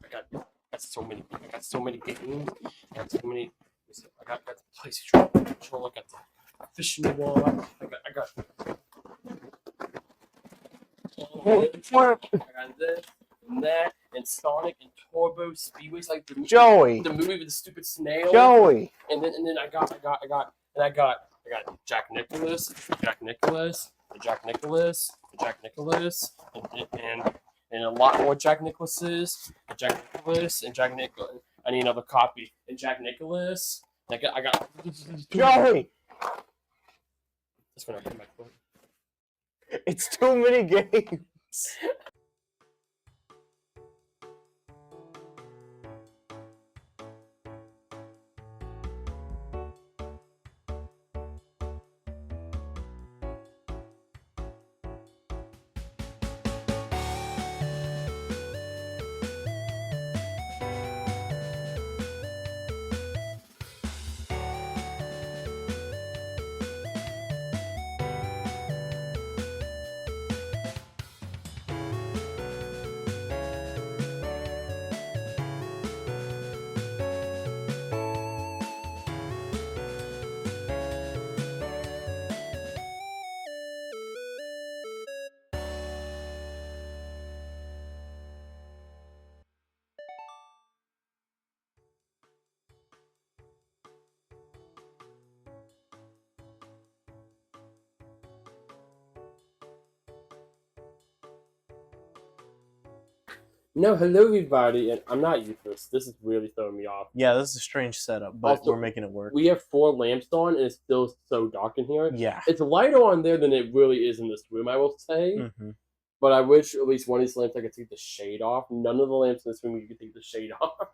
got so many. I got so many games. I got so many. I got the PlayStation controller. I got the fishing rod. I got this and that and Sonic and Turbo Speedways like the Joey. the movie with the stupid snail. Joey. And then I got Jack Nicholas, and a lot more Jack Nicholases, and Jack Nicholas. I need another copy. And Jack Nicholas. I got Joey. That's when I hit my foot. It's too many games. No, hello everybody, and I'm not useless. This is really throwing me off. Yeah, this is a strange setup, but Also, we're making it work. We have 4 lamps on, and it's still so dark in here. Yeah. It's lighter on there than it really is in this room, I will say. Mm-hmm. But I wish at least one of these lamps I could take the shade off. None of the lamps in this room you can take the shade off.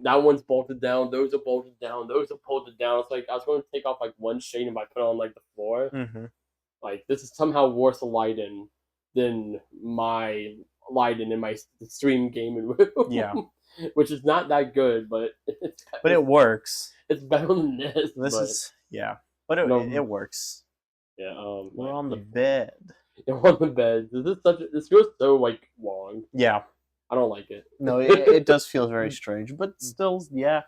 That one's bolted down. Those are bolted down. Those are bolted down. It's like I was going to take off like one shade and I put it on like the floor. Mm-hmm. Like this is somehow worse lighting than my lighting in my stream gaming room. Yeah. Which is not that good, but it works. It's better than this. But it works. Yeah. We're on the bed. You're on the bed. This feels so like long. Yeah. I don't like it. No, it does feel very strange, but still, yeah.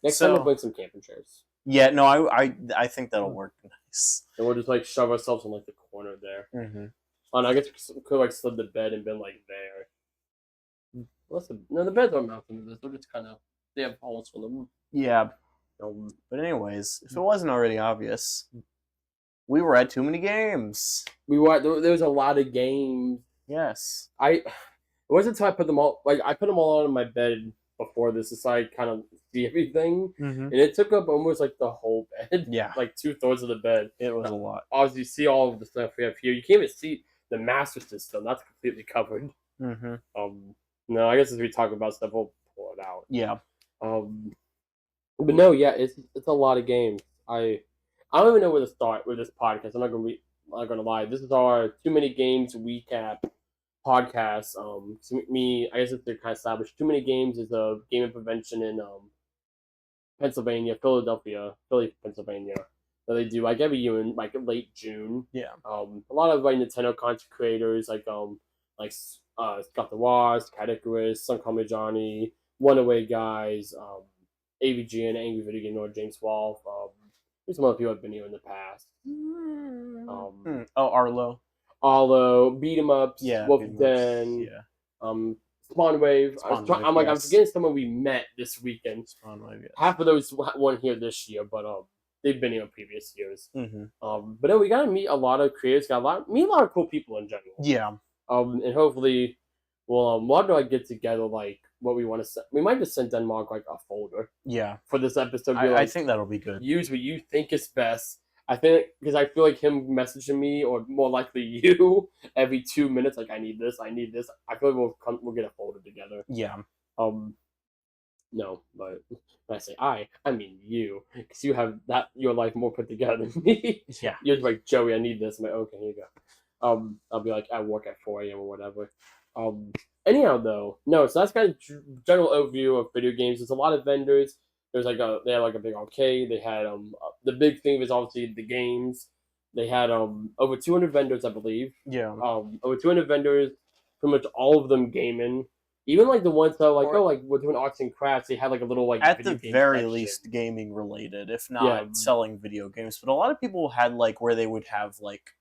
Next time we'll bring some camping chairs. Yeah, no, I think that'll work nice. And we'll just like shove ourselves in like the corner there. Mm-hmm. And I guess we could like slid the bed and been like there. No, the beds aren't mounted into this. They're just kind of they have holes for them. Yeah. But anyways, if it wasn't already obvious, we were at too many games. There was a lot of games. Yes. It wasn't until I put them all I put them all on my bed before this so I kind of see everything. Mm-hmm. And it took up almost like the whole bed. Yeah. Like 2/3 of the bed. It was a lot. Obviously, you see all of the stuff we have here. You can't even see the Master System. That's completely covered. Mm-hmm. No, I guess as we talk about stuff, we'll pull it out. Yeah. But no, yeah, it's a lot of games. I don't even know where to start with this podcast. I'm not gonna lie. This is our Too Many Games recap podcast. I guess it's to kind of establish Too Many Games is a gaming convention in Pennsylvania, Philly, Pennsylvania. That they do like every year in like late June. Yeah. A lot of like Nintendo content creators like Scott the Wasp, Cat Icarus, Sun Kami Johnny, One Away Guys, AVG and Angry Video Game Nerd, James Wolf. There's some other people have been here in the past. Arlo, Beat 'em Ups, yeah, Wolf Den, Spawnwave. I'm forgetting someone we met this weekend. Spawnwave, yes. Half of those weren't here this year, but they've been here in previous years. Mm-hmm. But no, we got to meet a lot of creators. Meet a lot of cool people in general. Yeah. And hopefully, we'll have to like get together like what we want to send. We might just send Denmark like a folder. Yeah. For this episode, I think that'll be good. Use what you think is best. I think because I feel like him messaging me or more likely you every 2 minutes, like I need this. I feel like we'll get a folder together. Yeah. No, but when I say I mean you, because you have your life more put together than me. Yeah. You're like, Joey, I need this. I'm like, okay, here you go. I'll be like at work at 4 a.m. or whatever. Anyhow, though, no. So that's kind of general overview of video games. There's a lot of vendors. There's they had like a big arcade. They had the big thing was obviously the games. They had over 200 vendors, I believe. Yeah. Over 200 vendors, pretty much all of them gaming. Even like the ones that like Or- like we're doing arts and crafts, they had like a little like At video the game very section. least, gaming related, if not Yeah. selling video games. But a lot of people had like where they would have like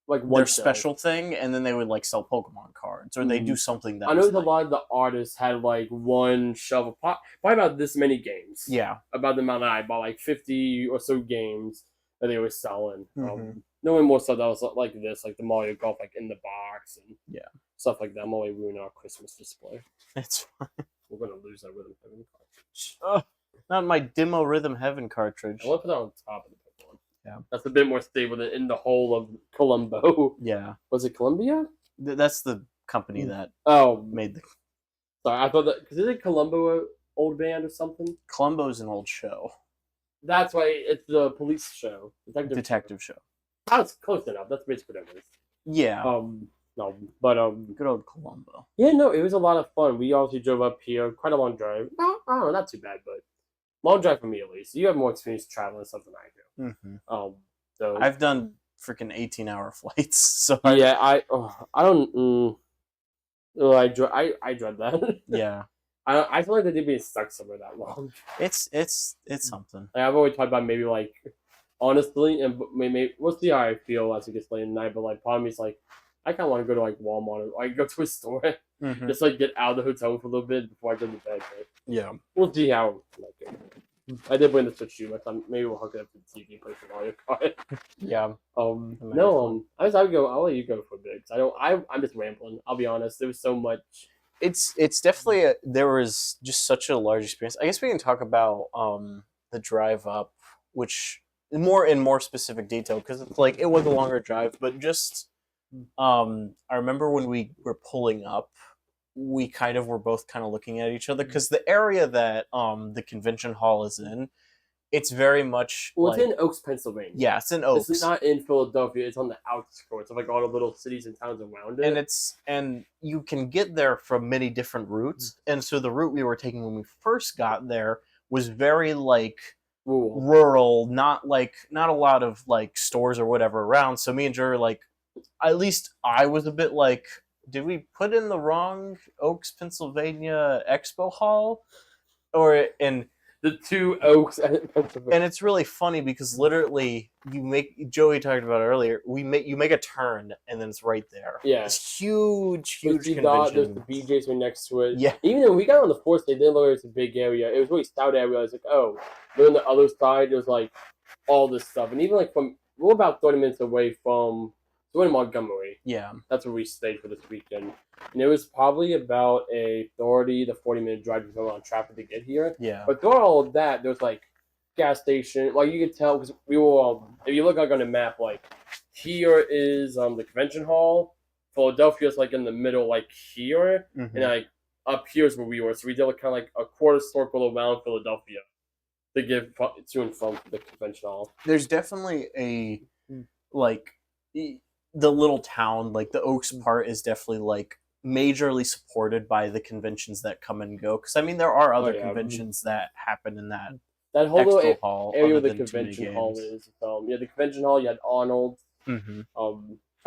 like their one shelf. special thing, and then they would like sell Pokemon cards, or they do something that I know was a like, lot of the artists had like one shelf of probably about this many games. yeah, About the amount I bought, like 50 or so games that they were selling. Mhm. No one more stuff that was like this, like the Mario Golf, like in the box and Yeah. stuff like that. I'm always ruining our Christmas display. it's We're gonna lose that rhythm heaven cartridge. not my Demo Rhythm Heaven cartridge. I want to put that on top of the Pokemon. Yeah. That's a bit more stable than in the whole of Columbo. Yeah, Was it Columbia? that's the company that Oh, made the sorry. I thought that because isn't Columbo an old band or something? Columbo's an old show, That's why it's the police show, detective show. That's close enough. That's basically what it is. Yeah, No, but good old Columbo. yeah, no, it was a lot of fun. We obviously drove up here, quite a long drive. No, not too bad, but long drive for me at least. You have more experience traveling stuff than I do. Mm-hmm. So I've done freaking 18-hour flights, so yeah, I don't. I dread that. yeah, I feel like they did being stuck somewhere that long. it's something. Like, I've always talked about maybe like honestly, and maybe we'll see how I feel as it gets late at night. But like, part of me is like, I kind of want to go to like Walmart or like go to a store, Mhm. just like get out of the hotel for a little bit before I go to bed. But Yeah, we'll see how. Like, I did bring the Switch too. Maybe we'll hook it up to the TV, play some Mario Kart. yeah. No, I guess I'll let you go for a bit. 'Cause I don't. I'm just rambling. I'll be honest. There was so much. It's definitely there was just such a large experience. I guess we can talk about the drive up, which in more specific detail because it's like it was a longer drive, but just I remember when we were pulling up, we kind of were both kind of looking at each other because the area that the convention hall is in, it's very much Well, like, it's in Oaks, Pennsylvania. yeah, it's in Oaks. It's not in Philadelphia. It's on the outskirts of like all the little cities and towns around it. And you can get there from many different routes. And so the route we were taking when we first got there was very like rural, not a lot of like stores or whatever around. So me and Joe were like, at least I was a bit like, did we put in the wrong Oaks, Pennsylvania Expo Hall? And the two Oaks and Pennsylvania. And it's really funny because literally Joey talked about it earlier. You make a turn and then it's right there. Yeah, it's huge convention. There's the BJ's right next to it. Yeah, even though we got on the fourth day, they didn't look like it's a big area. It was really stout area. I was like, oh, but on the other side, there's like all this stuff, and even like we're about 30 minutes away from. So we're in Montgomery. Yeah, that's where we stayed for this weekend, and it was probably about a 30 to 40 minute drive to go on traffic to get here. Yeah, but through all of that, there's like gas station. Like you could tell because we were. If you look like on the map, like here is the convention hall. Philadelphia's like in the middle, like here, and like up here's where we were. So we did kind of like a quarter circle around Philadelphia to get to and from the convention hall. There's definitely a like. The little town, like the Oaks part, is definitely like majorly supported by the conventions that come and go. Because I mean, there are other conventions that happen in that whole little hall area where the convention hall is. Yeah, the convention hall. You had Arnold. I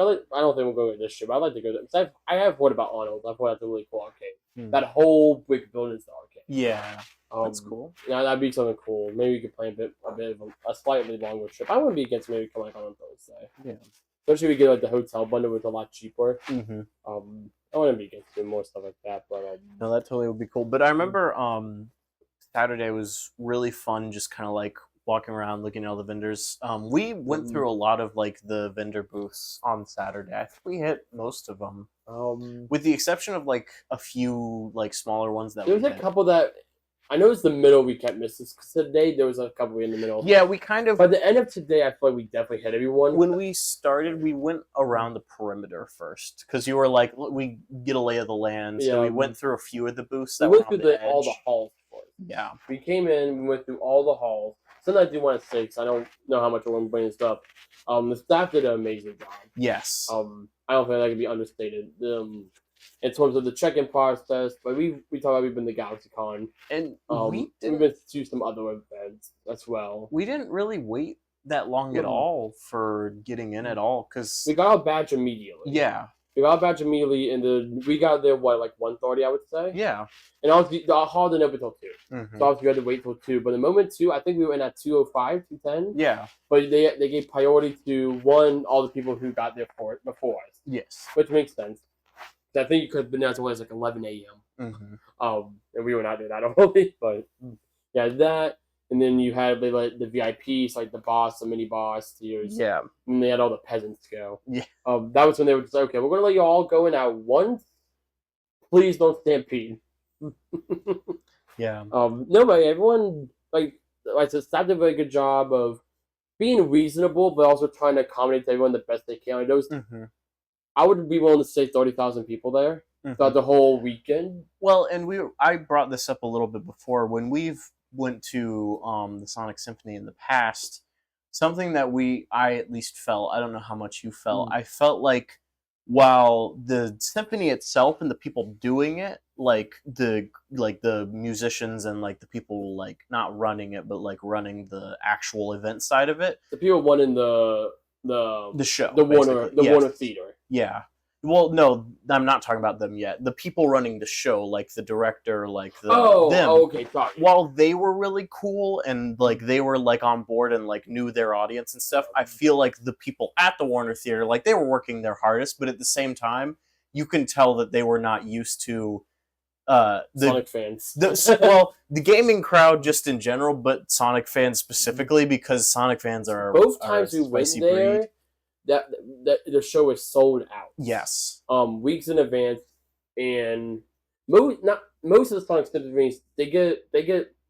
don't think we'll go to this year, but I'd like to go there because I have heard about Arnold. I've heard that's a really cool arcade. That whole big building is the arcade. Yeah, that's cool. Yeah, that'd be something cool. Maybe we could plan a bit of a slightly longer trip. I wouldn't be against maybe coming on Thursday. Yeah. Especially if we get like the hotel bundle, was a lot cheaper. I wouldn't be against doing more stuff like that, but no, that totally would be cool. But I remember Saturday was really fun, just kind of like walking around, looking at all the vendors. We went through a lot of like the vendor booths on Saturday. I think we hit most of them, with the exception of like a few like smaller ones that there was a couple that. I know it's the middle we kept missing because today there was a couple in the middle. Yeah, we kind of. By the end of today, I feel like we definitely hit everyone. When we started, we went around the perimeter first because you were like, we get a lay of the land. So we went through a few of the booths. That we went were through on all the halls first. Yeah, we came in. We went through all the halls. Something I do want to say because I don't know how much I want to bring this up. The staff did an amazing job. Yes. I don't think that can be understated. In terms of the check-in process, but we talked about we've been to GalaxyCon, and we've been to some other events as well. We didn't really wait that long at all for getting in at all because we got our badge immediately. Yeah, We got a batch immediately, and then we got there like 1:30, I would say. Yeah. And the hall didn't open until 2. Mm-hmm. So obviously we had to wait till 2. But the moment 2, I think we were in at 2:05, 2:10. Yeah. But they gave priority to all the people who got there before us. Yes. Which makes sense. I think you could have been there as well as like 11 a.m. Mm-hmm. And we were not there that early, but yeah, that. And then you had the VIPs, like the boss, the mini boss tiers. Yeah. And they had all the peasants go. Yeah. That was when they were just like, okay, we're gonna let you all go in at once. Please don't stampede. Yeah. No, but everyone like I said, staff did a very good job of being reasonable, but also trying to accommodate everyone the best they can. Like those, I would be willing to say 30,000 people there throughout the whole weekend. Well, and I brought this up a little bit before when we've went to the Sonic Symphony in the past. Something that I at least felt, I don't know how much you felt, I felt like while the symphony itself and the people doing it, like the musicians and like the people like not running it but like running the actual event side of it, the people running the show, the Warner Theater. Yeah. Well, no, I'm not talking about them yet. The people running the show, like the director, like them. Okay, sorry. While they were really cool and like they were like on board and like knew their audience and stuff, I feel like the people at the Warner Theater, like they were working their hardest, but at the same time, you can tell that they were not used to Sonic fans. The gaming crowd just in general, but Sonic fans specifically, because Sonic fans are both times we went there. Breed. That the show is sold out. Yes. Weeks in advance, and most of the Sonic Symphonies they get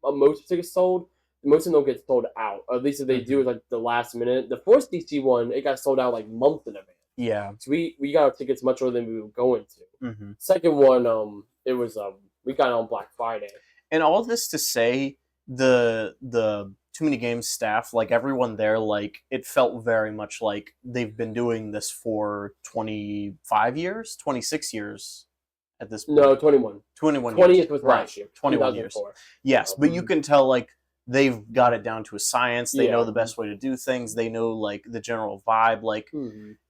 most of the tickets sold. Most of them don't get sold out. Or at least if they do, it's like the last minute. The Force DC one, it got sold out like months in advance. Yeah. So we got our tickets much earlier than we were going to. Second one, it was we got it on Black Friday. And all this to say, the Too Many Games staff, like everyone there, like it felt very much like they've been doing this for 25 years, 26 years at this point. No, 21. 21 20th years. was last year. 21 years. Yes, but you can tell like they've got it down to a science. They know the best way to do things. They know like the general vibe. Like,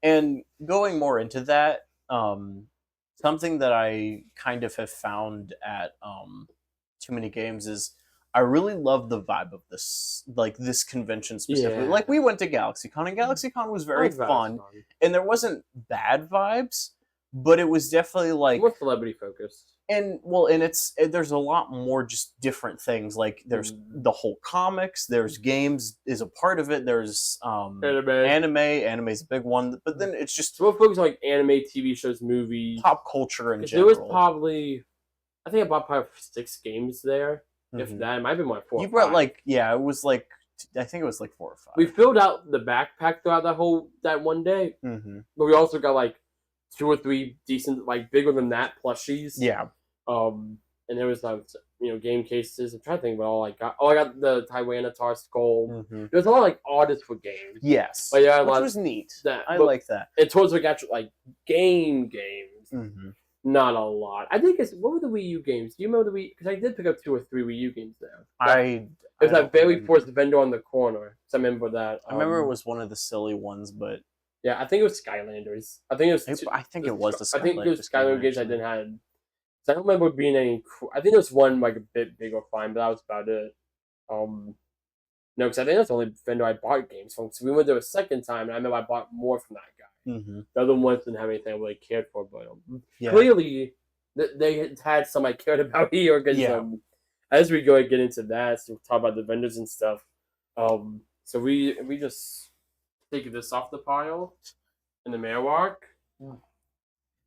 and going more into that, something that I kind of have found at Too Many Games is I really love the vibe of this, like this convention specifically. Yeah. Like we went to GalaxyCon, and GalaxyCon was very fun, and there wasn't bad vibes, but it was definitely like more celebrity focused. And there's a lot more just different things. Like there's the whole comics, there's games is a part of it. There's anime's a big one, but then it's just we'll focus on like anime, TV shows, movies, pop culture in general. There was probably, I think I bought probably 6 games there. If that, it might have been like 4 You brought 5. It was like, I think it was like 4 or 5. We filled out the backpack throughout that one day. But we also got like 2 or 3 decent, like bigger than that plushies. Yeah. And there was game cases. I'm trying to think about all I got. Oh, I got the Tyranitar skull. There's a lot of like artists for games. Yes. But yeah, which was neat. I like that. And towards like actual like games. Not a lot. I think what were the Wii U games? Do you remember the Wii? Because I did pick up 2 or 3 Wii U games there. It was that Barely Force Vendor on the corner. So I remember that. I remember it was one of the silly ones, but yeah, I think it was Skylanders. I think it was. The Skylanders. I think it was Skylanders games I didn't have. So I don't remember being any. I think there was one like a bit big or fine, but that was about it. No, because I think that's the only vendor I bought games from. So we went there a second time, and I remember I bought more from that guy. The other ones didn't have anything I really cared for, but clearly they had some I cared about here. Because as we go and get into that, so we'll talk about the vendors and stuff. So we just take this off the pile in the mail arc.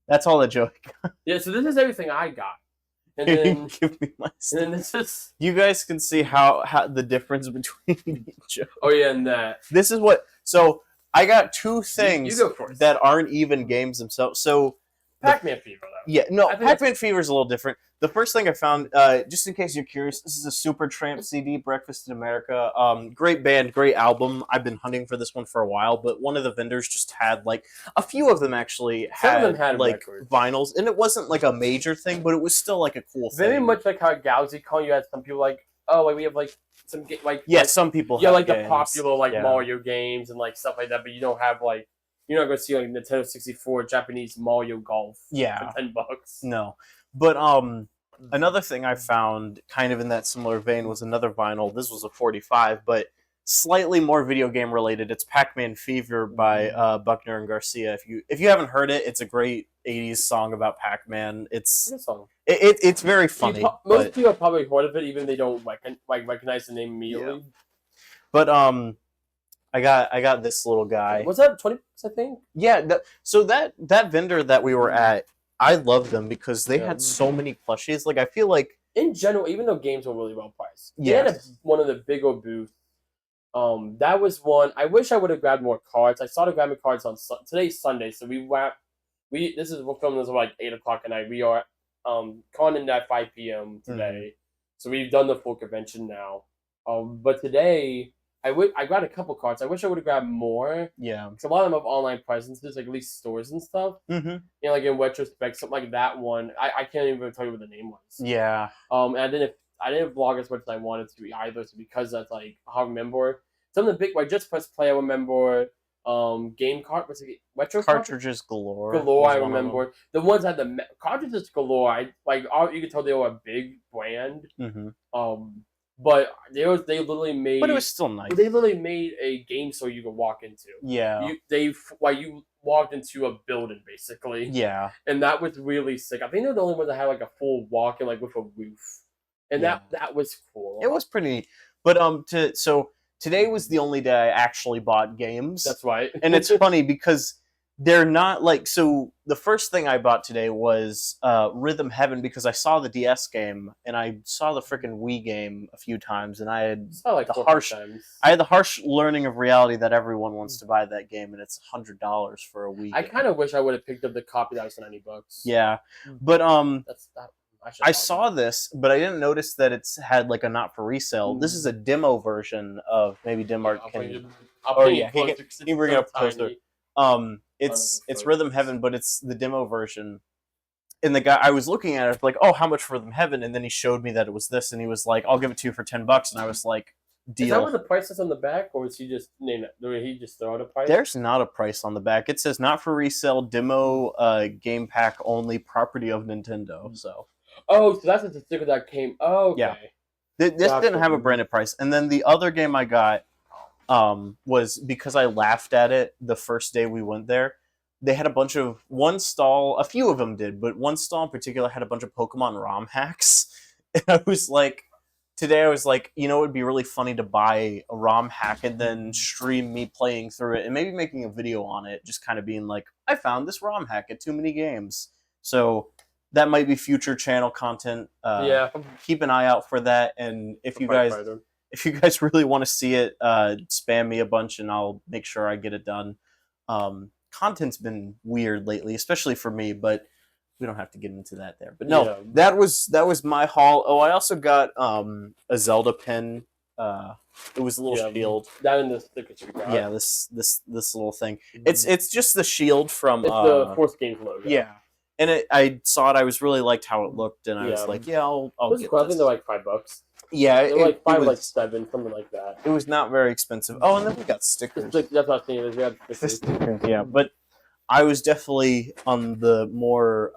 That's all the joke. Yeah, so this is everything I got. And then give me my stuff. And then this is. You guys can see how the difference between each. Oh yeah, and that. This is what. So I got 2 things that aren't even games themselves. So Pac-Man Fever, though. Yeah, no, Pac-Man Fever is a little different. The first thing I found, just in case you're curious, this is a Supertramp CD, Breakfast in America. Great band, great album. I've been hunting for this one for a while, but one of the vendors just had, like, a few of them actually had like, vinyls. And it wasn't, like, a major thing, but it was still, like, a cool thing. Very much like how at GalaxyCon you had some people like, oh, like, we have, like, some, like... Yeah, some people have like, games. The popular, like, Mario games and, like, stuff like that, but you don't have, like, You're not gonna see like Nintendo 64 Japanese Mario Golf Yeah. for $10. No. But another thing I found kind of in that similar vein was another vinyl. This was a 45, but slightly more video game related. It's Pac-Man Fever by Buckner and Garcia. If you haven't heard it, it's a great 80s song about Pac-Man. It's Good song. it's very funny. Most people have probably heard of it, even if they don't recognize the name immediately. Yeah. But I got this little guy. Was that $20? I think. Yeah. So that vendor that we were at, I loved them because they had so many plushies. Like I feel like in general, even though games were really well priced, they yeah, had one of the bigger booths. That was one. I wish I would have grabbed more cards. I started grabbing cards on today's Sunday, so we're filming this at like 8:00 at night. We are conning at 5 p.m. today, so we've done the full convention now. But today I grabbed a couple cards. I wish I would have grabbed more. Yeah, because a lot of them have online presences, like at least stores and stuff. Mm-hmm. You know, like in retrospect, something like that one. I can't even tell you what the name was. Yeah. And I didn't vlog as much as I wanted to either, so because that's like I remember some of the big. I just pressed play. I remember game card. What's it? Retro cartridges galore. Galore. I remember the ones that had the cartridges galore. You could tell they were a big brand. Mm-hmm. But they literally made. But it was still nice. They literally made a game store you could walk into. Yeah. You walked into a building basically. Yeah. And that was really sick. I think they're the only ones that had like a full walk and like with a roof. And that was cool. It was pretty neat. But so today was the only day I actually bought games. That's right. And it's funny because they're not like so. The first thing I bought today was Rhythm Heaven because I saw the DS game and I saw the freaking Wii game a few times, and I had like I had the harsh learning of reality that everyone wants to buy that game, and it's $100 for a Wii. I kind of wish I would have picked up the copy that was $90. Yeah, but that's that. I saw this, but I didn't notice that it's had like a not for resale. This is a demo version of maybe Dimart can. He bring it up closer. It's Rhythm Heaven, but it's the demo version. And the guy I was looking at it like, oh, how much for Rhythm Heaven? And then he showed me that it was this, and he was like, I'll give it to you for $10. And I was like, deal. Is that what the price is on the back, or is he just name it? Did he just throw out a price? There's not a price on the back. It says not for resale, demo, game pack only, property of Nintendo. So. Oh, so that's the sticker that came. Oh, okay. Yeah. This didn't have a branded price. And then the other game I got was because I laughed at it the first day we went there. They had one stall, a few of them did, but one stall in particular had a bunch of Pokemon ROM hacks. And I was like, you know, it would be really funny to buy a ROM hack and then stream me playing through it and maybe making a video on it, just kind of being like, I found this ROM hack at Too Many Games. So that might be future channel content. Keep an eye out for that. And if you guys really want to see it, spam me a bunch and I'll make sure I get it done. Content's been weird lately, especially for me, but we don't have to get into that there. But no, that was my haul. Oh, I also got a Zelda pin. It was a little shield. That in the stickers we got. Yeah, this little thing. It's just the shield from the Force Games logo. Yeah. And I saw it. I was really liked how it looked, and I was like, "Yeah, I'll get this." I think they're like $5. Yeah, they're like $5, like $7, something like that. It was not very expensive. Oh, and then we got stickers. That's what I was saying. We had stickers. Yeah, but I was definitely on the more,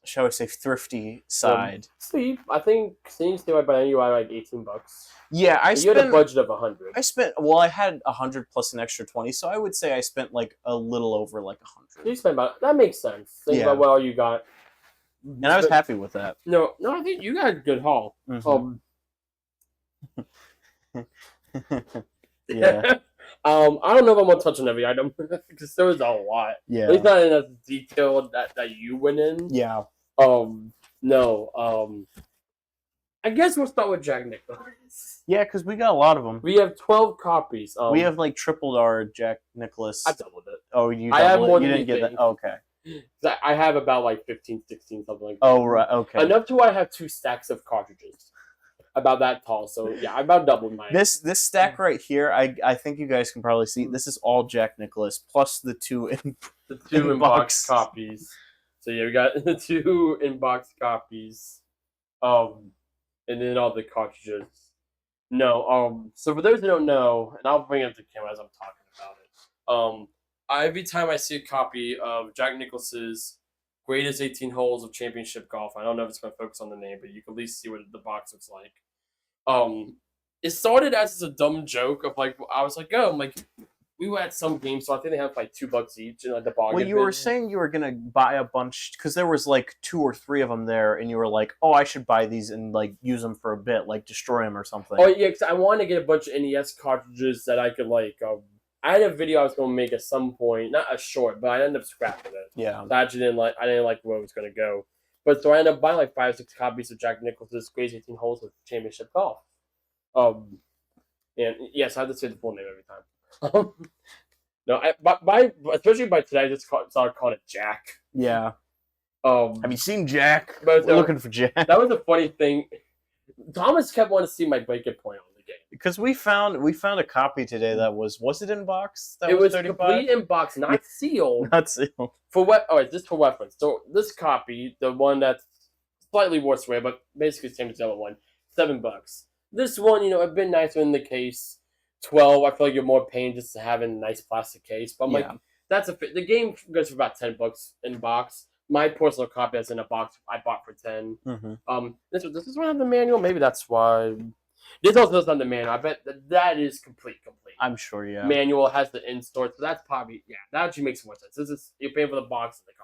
shall we say, thrifty side. See, I think seeing Stay Right By You are like $18. Yeah, you had a budget of $100. I had 100 plus an extra 20, so I would say I spent like a little over like 100. You spent that makes sense. Think about what all you got. And I was happy with that. No, I think you got a good haul. Mm-hmm. Yeah. I don't know if I'm gonna touch on every item because there was a lot. Yeah. At least not in as detail that you went in. Yeah. No. I guess we'll start with Jack Nicklaus. Yeah, because we got a lot of them. We have 12 copies. We have like tripled our Jack Nicklaus. I doubled it. Oh, you doubled I have more it? You than didn't get that? Oh, okay. I have about like 15, 16, something like that. Oh, right. Okay. Enough to where I have 2 stacks of cartridges. About that tall. So, yeah, I about doubled mine. This stack right here, I think you guys can probably see. This is all Jack Nicklaus plus the 2 in-box copies. So, yeah, we got the 2 in-box copies. And then all the cartridges. No, so for those who don't know, and I'll bring it up to camera as I'm talking about it. Every time I see a copy of Jack Nicklaus's Greatest 18 Holes of Championship Golf, I don't know if it's going to focus on the name, but you can at least see what the box looks like. It started as a dumb joke of like I was like, oh, I'm like we were at some game, so I think they have like $2 each in like the bargain. Well, you were saying you were gonna buy a bunch because there was like 2 or 3 of them there, and you were like, "Oh, I should buy these and like use them for a bit, like destroy them or something." Oh yeah, because I wanted to get a bunch of NES cartridges that I could like. I had a video I was going to make at some point, not a short, but I ended up scrapping it. Yeah. So I actually didn't like. I didn't like where it was going to go, but so I ended up buying like 5 or 6 copies of Jack Nicklaus's Greatest 18 Holes of Championship Golf. And yes, I have to say the full name every time. No, especially by today, I just started calling it Jack. Yeah. Have you seen Jack? But we're looking for Jack. That was a funny thing. Thomas kept wanting to see my break-it point on the game because we found a copy today that was it in box? It was complete in box, not sealed. Not sealed. For what? Oh, just for reference. So this copy, the one that's slightly worse way, but basically the same as the other one, $7. This one, it'd been nicer in the case. 12. I feel like you're more paying just to have a nice plastic case. But I'm like, that's the game goes for about $10 in box. My personal copy is in a box I bought for 10. Mm-hmm. This is one of the manual. Maybe that's why. This also doesn't have the manual. I bet that is complete. I'm sure, yeah. Manual has the in-store, so that's probably that actually makes more sense. This is you're paying for the box and the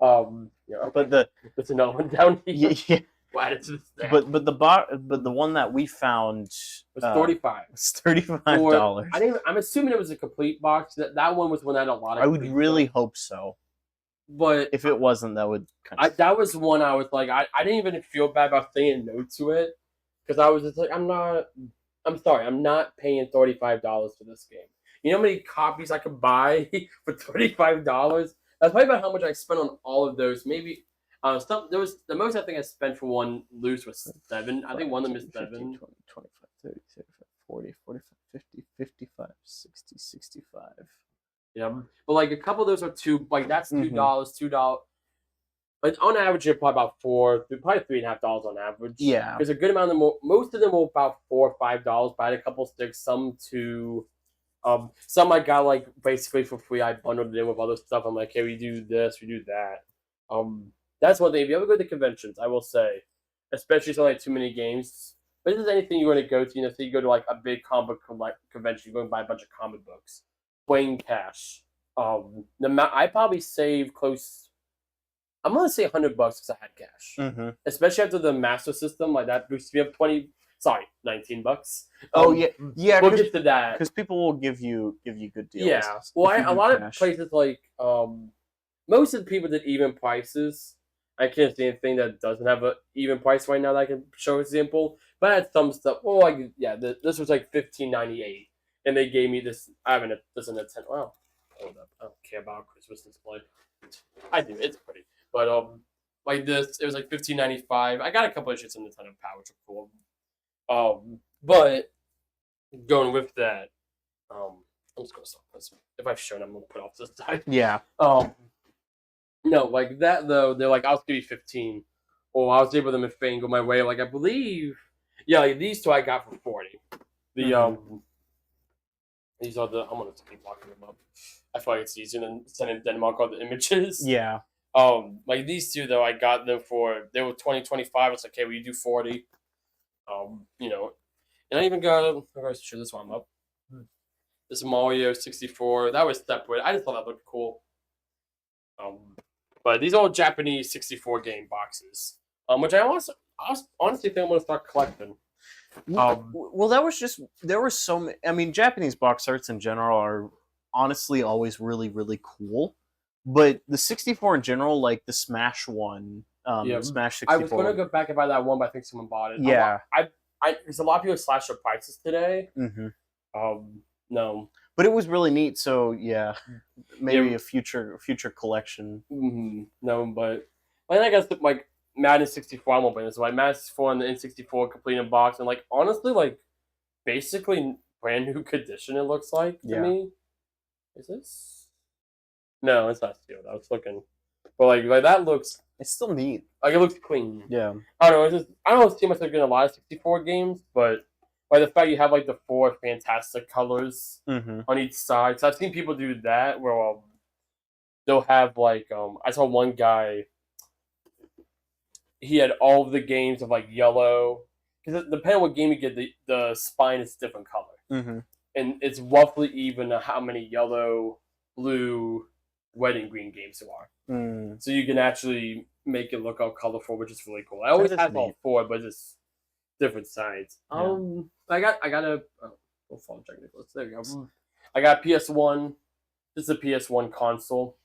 cartridge. But there's another one down here. Yeah. Added to this but the one that we found was $35. It's $35. I'm assuming it was a complete box. That one was one that had a lot of. I would really hope so. But if it wasn't, that would. That was one I was like, I didn't even feel bad about saying no to it because I was just like, I'm not paying $35 for this game. You know how many copies I could buy for $35? That's probably about how much I spent on all of those. Maybe. There was the most I think I spent for one loose was 7. I think one of them is 7. 20, 25, 30, 35, 40, 45, 50, 55, 60, 65. Yeah, but like a couple of those are 2. Like that's $2, $2. Like on average, you're probably about probably $3.50 on average. Yeah, because a good amount of them. Most of them were about $4 or $5. But I had a couple sticks. Some to. Some I got like basically for free. I bundled it in with other stuff. I'm like, hey, we do this, we do that. That's one thing. If you ever go to conventions, I will say, especially something like too many games. But if there's anything you want to go to, say you go to like a big comic convention, you go and buy a bunch of comic books, playing cash. I probably saved close. I'm gonna say $100 because I had cash, especially after the Master System like that boosted me up $19. Oh yeah. We'll get to that because people will give you good deals. Yeah, well, a lot of places like most of the people did even prices. I can't see anything that doesn't have an even price right now that I can show an example. But I had some stuff. Well, like this was like $15.98, and they gave me this. I have this in a 10. Wow, hold up. I don't care about Christmas display. I do. It's pretty, but like this, it was like $15.95. I got a couple of shits in the Nintendo Power, which are cool. But going with that, I'm just gonna stop this. If I've shown, I'm gonna put off this side. Yeah. No, like that though. They're like, I'll give you 15, or I was able to go my way. Like I believe, like these 2 I got for 40. These are the. I'm gonna keep locking them up. I feel like it's easier than sending Denmark all the images. Yeah. Like these 2 though, I got them they were 20, 25. It's like, okay, we do 40. And I even got. I'm gonna show this one up. This Mario 64. That was separate. I just thought that looked cool. But these are all Japanese 64 game boxes, which I honestly think I'm going to start collecting. Well, there were so many. I mean, Japanese box arts in general are honestly always really, really cool. But the 64 in general, like the Smash one, Smash 64. I was going to go back and buy that one, but I think someone bought it. Yeah. There's a lot of people slash their prices today. No. But it was really neat, so yeah, maybe a future collection. No, but I guess like Madden 64, I won't play this. Like Madden 64 and the N64 complete in box, and like honestly, like basically brand new condition. It looks like to me. Is this? No, it's not sealed. I was looking, but like that looks. It's still neat. Like it looks clean. Yeah. I don't know. I don't see myself getting a lot of 64 games, but By the fact you have like the 4 fantastic colors Mm-hmm. on each side. So I've seen people do that where they'll have like I saw one guy, he had all of the games of like yellow, because depending on what game you get, the spine is different color, Mm-hmm. and it's roughly even how many yellow, blue, red, and green games there are. Mm. So you can actually make it look all colorful, which is really cool. I always is have all neat. 4, but just different sides. Yeah. I got a phone check, Nicholas. There we go. I got PS1. This is a PS1 console.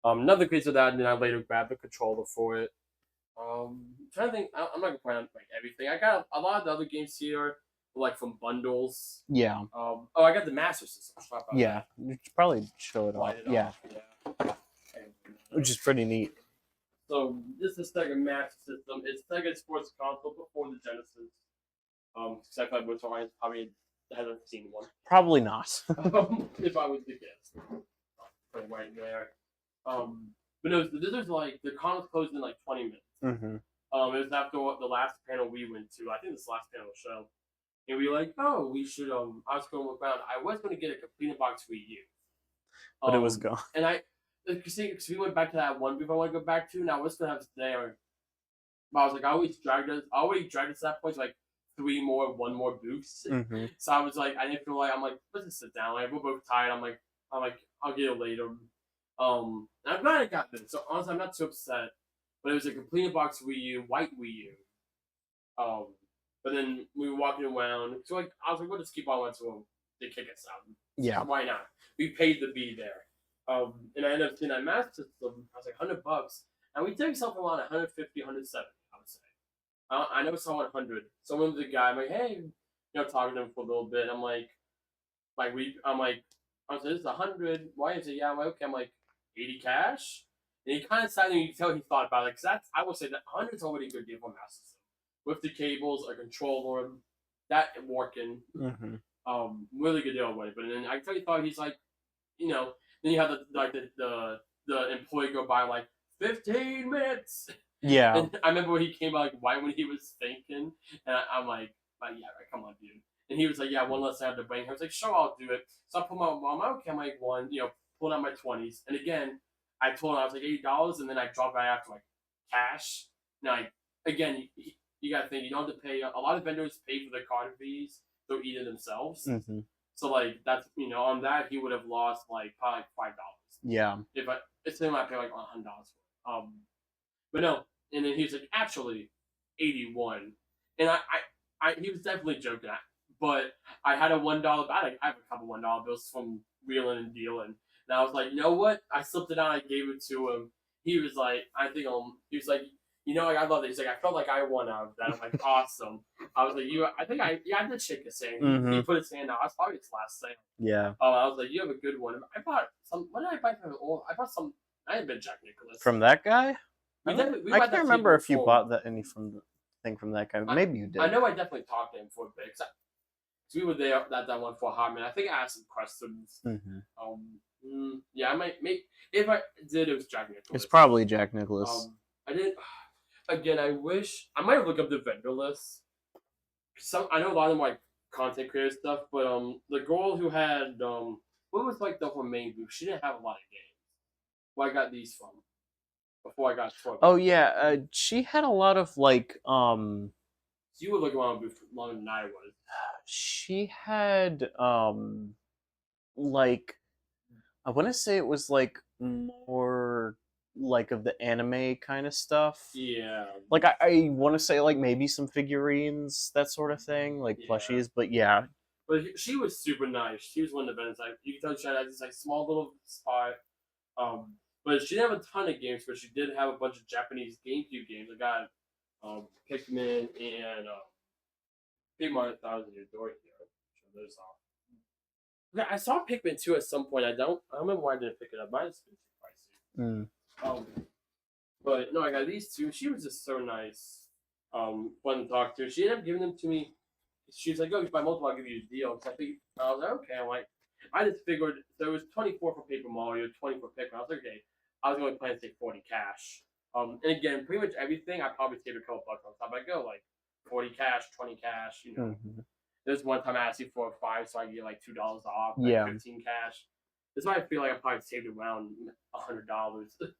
Nothing crazy with that, and then I later grabbed the controller for it. Trying to think. I'm not gonna point out like everything. I got a lot of the other games here, like from bundles. Yeah. I got the Master System. Yeah. You should probably show it off. Yeah. Which is pretty neat. So this is Sega Master System. It's Sega Sports Console before the Genesis. Except I was probably hasn't seen one. Probably not. If I was to guess. Put it right there. But no, this is like the con was closed in like 20 minutes. Mm-hmm. It was after the last panel we went to. I think this last panel show, and we were like, oh, we should. I was going to look around. I was going to get a complete box Wii U, But it was gone. And because we went back to that one before I want to go back to. Now I was going to have to stay. But I was like, I already dragged us to that point. So like 1 more booths. Mm-hmm. So I was like, I didn't feel like I'm like, let's just sit down. Like we're both tired. I'm like, I'll get it later. And I'm glad I got this. So honestly, I'm not too upset. But it was a complete box Wii U, white Wii U. But then we were walking around. So like I was like, we'll just keep on until they kick us out. Yeah. Why not? We paid to be there. And I ended up seeing that Master System. I was like $100, and we did something around 150, 170. I would say. I never saw 100. So I went to the guy. I'm like, hey, talking to him for a little bit. I'm like I was like, this is 100. Why is it? Yeah, I'm like, okay. I'm like 80 cash. And he kind of sat there, you can tell he thought about it. Because I would say that 100 is already a good deal for Master System. With the cables, a controller, that working. Mm-hmm. Really good deal already. But then I can tell he thought he's like, then you have the employee go by like 15 minutes. Yeah. And I remember when he came out like right when he was thinking, and I'm like, yeah, right, come on, dude. And he was like, yeah, one less I have to bring. I was like, sure, I'll do it. So I pulled my mom, okay, I'm like pulling out my 20s. And again, I told him I was like $80, and then I dropped right after like cash. Now, again, you got to think, you don't have to pay. A lot of vendors pay for their card fees, they'll eat it themselves. Mm-hmm. So like that's on that he would have lost like probably like $5. Yeah. It's him I pay like $100 for. But no, and then he was like, actually, 81, and he was definitely joking, but I had a $1 I have a couple $1 bills from wheeling and dealing, and I was like, you know what? I slipped it out, I gave it to him. He was like, he was like, like, I love it. He's like, I felt like I won out of that. I'm like, awesome. I was like, I did shake his hand. Mm-hmm. He put his hand out. I was probably his last sale. Yeah. I was like, you have a good one. I bought some. What did I buy from him? I bought some. I had been Jack Nicholas. From that guy? I can't remember if you bought from that guy. Maybe you did. I know I definitely talked to him for a bit. Cause we were there that one for a hot minute. I think I asked some questions. Mm-hmm. Yeah, I might. If I did, it was Jack Nicholas. It's probably Jack Nicholas. I did. Again, I wish I might look up the vendor list. I know a lot of them like content creator stuff, but the girl who had what was like the main booth, she didn't have a lot of games. Where I got these from before I got 12. Oh yeah, she had a lot of like So you were looking around a booth longer than I was. She had like I want to say it was like more like of the anime kind of stuff. Yeah. Like I want to say like maybe some figurines, that sort of thing, like plushies. But yeah. But she was super nice. She was one of the vendors. Like you can tell she had this like small little spot. But she didn't have a ton of games, but she did have a bunch of Japanese GameCube games. I got Pikmin and Pikmin 1000 Year Door here. So there's all. I saw Pikmin 2 at some point. I don't remember why I didn't pick it up. Might have been too pricey. But no, I got these two. She was just so nice. Fun to talk to. She ended up giving them to me. She's like, "Oh, if you buy multiple, I'll give you a deal." So I was like, "Okay." I'm like, I just figured there was 24 for Paper Mario, 20 for Pikmin. I was like, "Okay." I was going to plan to take 40 cash. And again, pretty much everything I probably save a couple bucks on top. I go like 40 cash, 20 cash, Mm-hmm. There's one time I asked you for 5, so I get like $2 off, like Yeah. 15 cash. This is why I feel like I probably saved around $100. You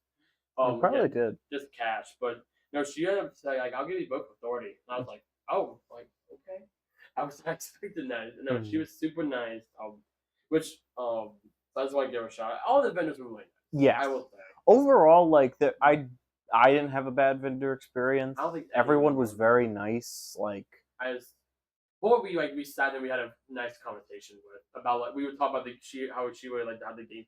probably Yeah, did. just cash. But no, she ended up saying like, "I'll give you both authority," and I was like, "Oh, like okay." I was not expecting that. No, she Mhm. was super nice. Which so I just want to give her a shout. All the vendors were really nice. Yes. I will say. Overall, like I didn't have a bad vendor experience. I don't think Everyone anyone was would. very nice. Like, I just, or we sat and we had a nice conversation with about like we would talk about how she would like how the games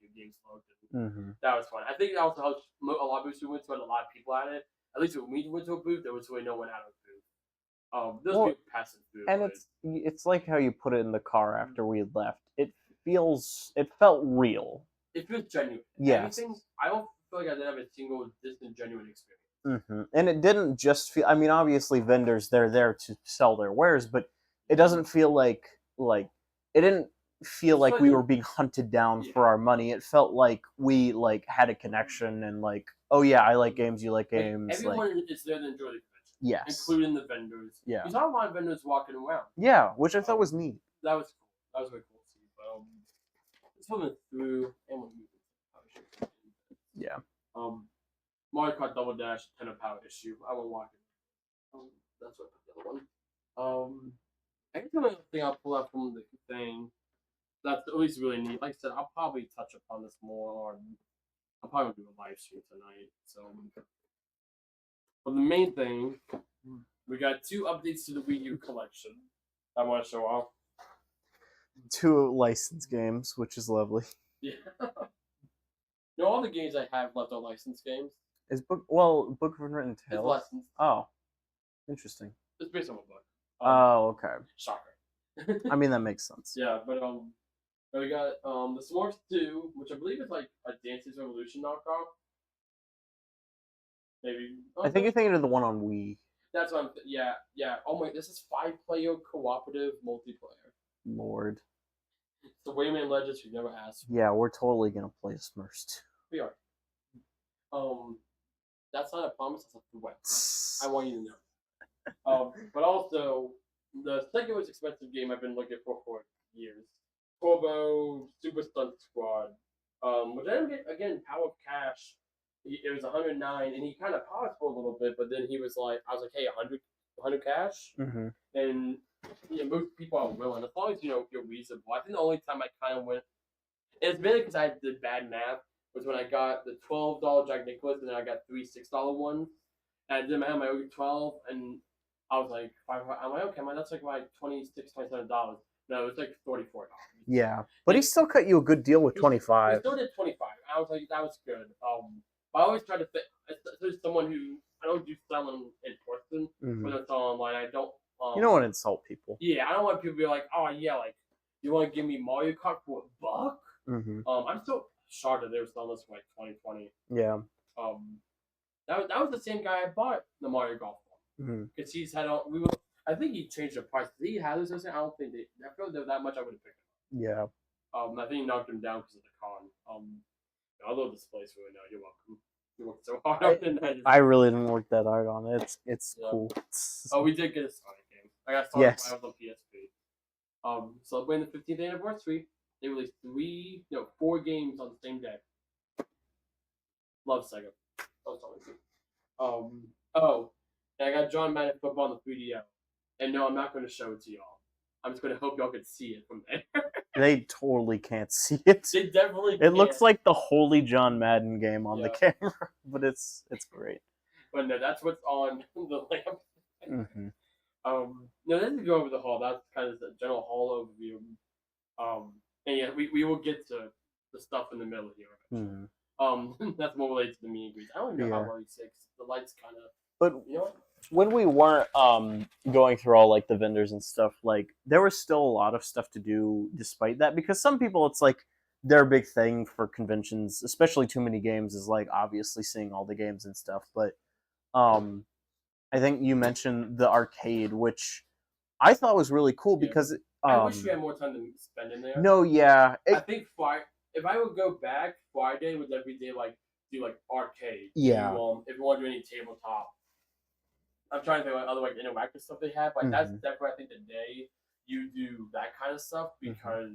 looked. mhm. That was fun. I think that also helped a lot of booths we went to had a lot of people at it. At least when we went to a booth, there was really no one at a booth. Those Well, people passing through. and it's like how you put it in the car after we had left. It felt real. It feels genuine. Yes. Everything. I don't feel like I didn't have a single disingenuine experience. And it didn't just feel. I mean, obviously, vendors they're there to sell their wares, but it doesn't feel like it didn't feel It's like like we you- were being hunted down Yeah. for our money. It felt like we like had a connection and like, oh yeah, I like games, you like games. Everyone is there to enjoy the convention, Yes. including the vendors. Yeah. You saw a lot of vendors walking around. Yeah, which I thought was neat. That was cool. That was really cool to see. But let's move through and we'll move into Yeah. Mario Kart Double Dash 10 of power issue. I will walk it. That's what I put the other one. I guess the only thing I'll pull out from the thing that's at least really neat. Like I said, I'll probably touch upon this more on. I'll probably do a live stream tonight. So, but the main thing, we got 2 updates to the Wii U collection. I want to show off. 2 licensed games, which is lovely. Yeah. No, all the games I have left are licensed games. Is Book of Unwritten It's Tales? licensed. Oh, interesting. It's based on a book. Oh, okay. Shocker. I mean, that makes sense. Yeah, but we got the Smurfs 2, which I believe is like a Dance's Revolution knockoff. Maybe. I think you're thinking of the one on Wii. That's what yeah. Oh my, this is 5-player cooperative multiplayer. Lord. It's the Wayman Legends you never asked for. Yeah, we're totally gonna play Smurfs 2. We are. That's not a promise, that's a threat. I want you to know. But also, the second most expensive game I've been looking for years. Corbo Super Stunt Squad. Which I didn't get, again, Power of Cash. It was 109, and he kind of paused for a little bit, but then he was like, I was like, hey, 100 cash? Mm-hmm. And most people are willing, as long as you're reasonable. I think the only time I kind of went, it's mainly because I did bad math, was when I got the $12 Jack Nicklaus, and then I got 3 $6 ones. And I did my 12, and I was like, I'm like, okay, man, that's like $26, $27. No, it was like $44. Yeah, but he still cut you a good deal with 25. He still did 25. I was like, that was good. But I always try to fit. There's someone who I don't do selling in person, when it's online. I don't. You don't want to insult people. Yeah, I don't want people to be like, oh yeah, like you want to give me Mario Kart for $1? Mm-hmm. I'm still shocked that they were selling this for like 2020. Yeah. That was the same guy I bought the Mario Golf for, because he's had I think he changed the price. Did he have this? I don't think I feel like they're that much. I would have picked him. Yeah. I think he knocked him down because of the con. I love this place really now. You're welcome. You worked so hard on it. I really didn't work that hard on it. It's cool. Oh, we did get a Sonic game. I got Sonic Yes. on PSP. Celebrating the 15th anniversary, they released 4 games on the same day. Love Sega. Love Sonic. And I got John Madden football on the 3DO. And no, I'm not going to show it to y'all. I'm just going to hope y'all can see it from there. They totally can't see it. They definitely It looks like the Holy John Madden game on the camera, but it's great. But no, that's what's on the lamp. Mm-hmm. No, then to go over the hall. That's kind of the general hall overview. And yeah, we will get to the stuff in the middle here. That's more related to the meet and greets. I don't even know how well he six. The lights kind of. But you know what? When we weren't going through all like the vendors and stuff, like there was still a lot of stuff to do despite that, because some people it's like their big thing for conventions, especially too many games, is like obviously seeing all the games and stuff. But I think you mentioned the arcade, which I thought was really cool because I wish we had more time to spend in there. No, yeah. I think if I would go back, Friday would every day like do like arcade. Yeah. If you want to do any tabletop. I'm trying to think of other like interactive stuff they have. Like that's definitely I think the day you do that kind of stuff Mm-hmm. because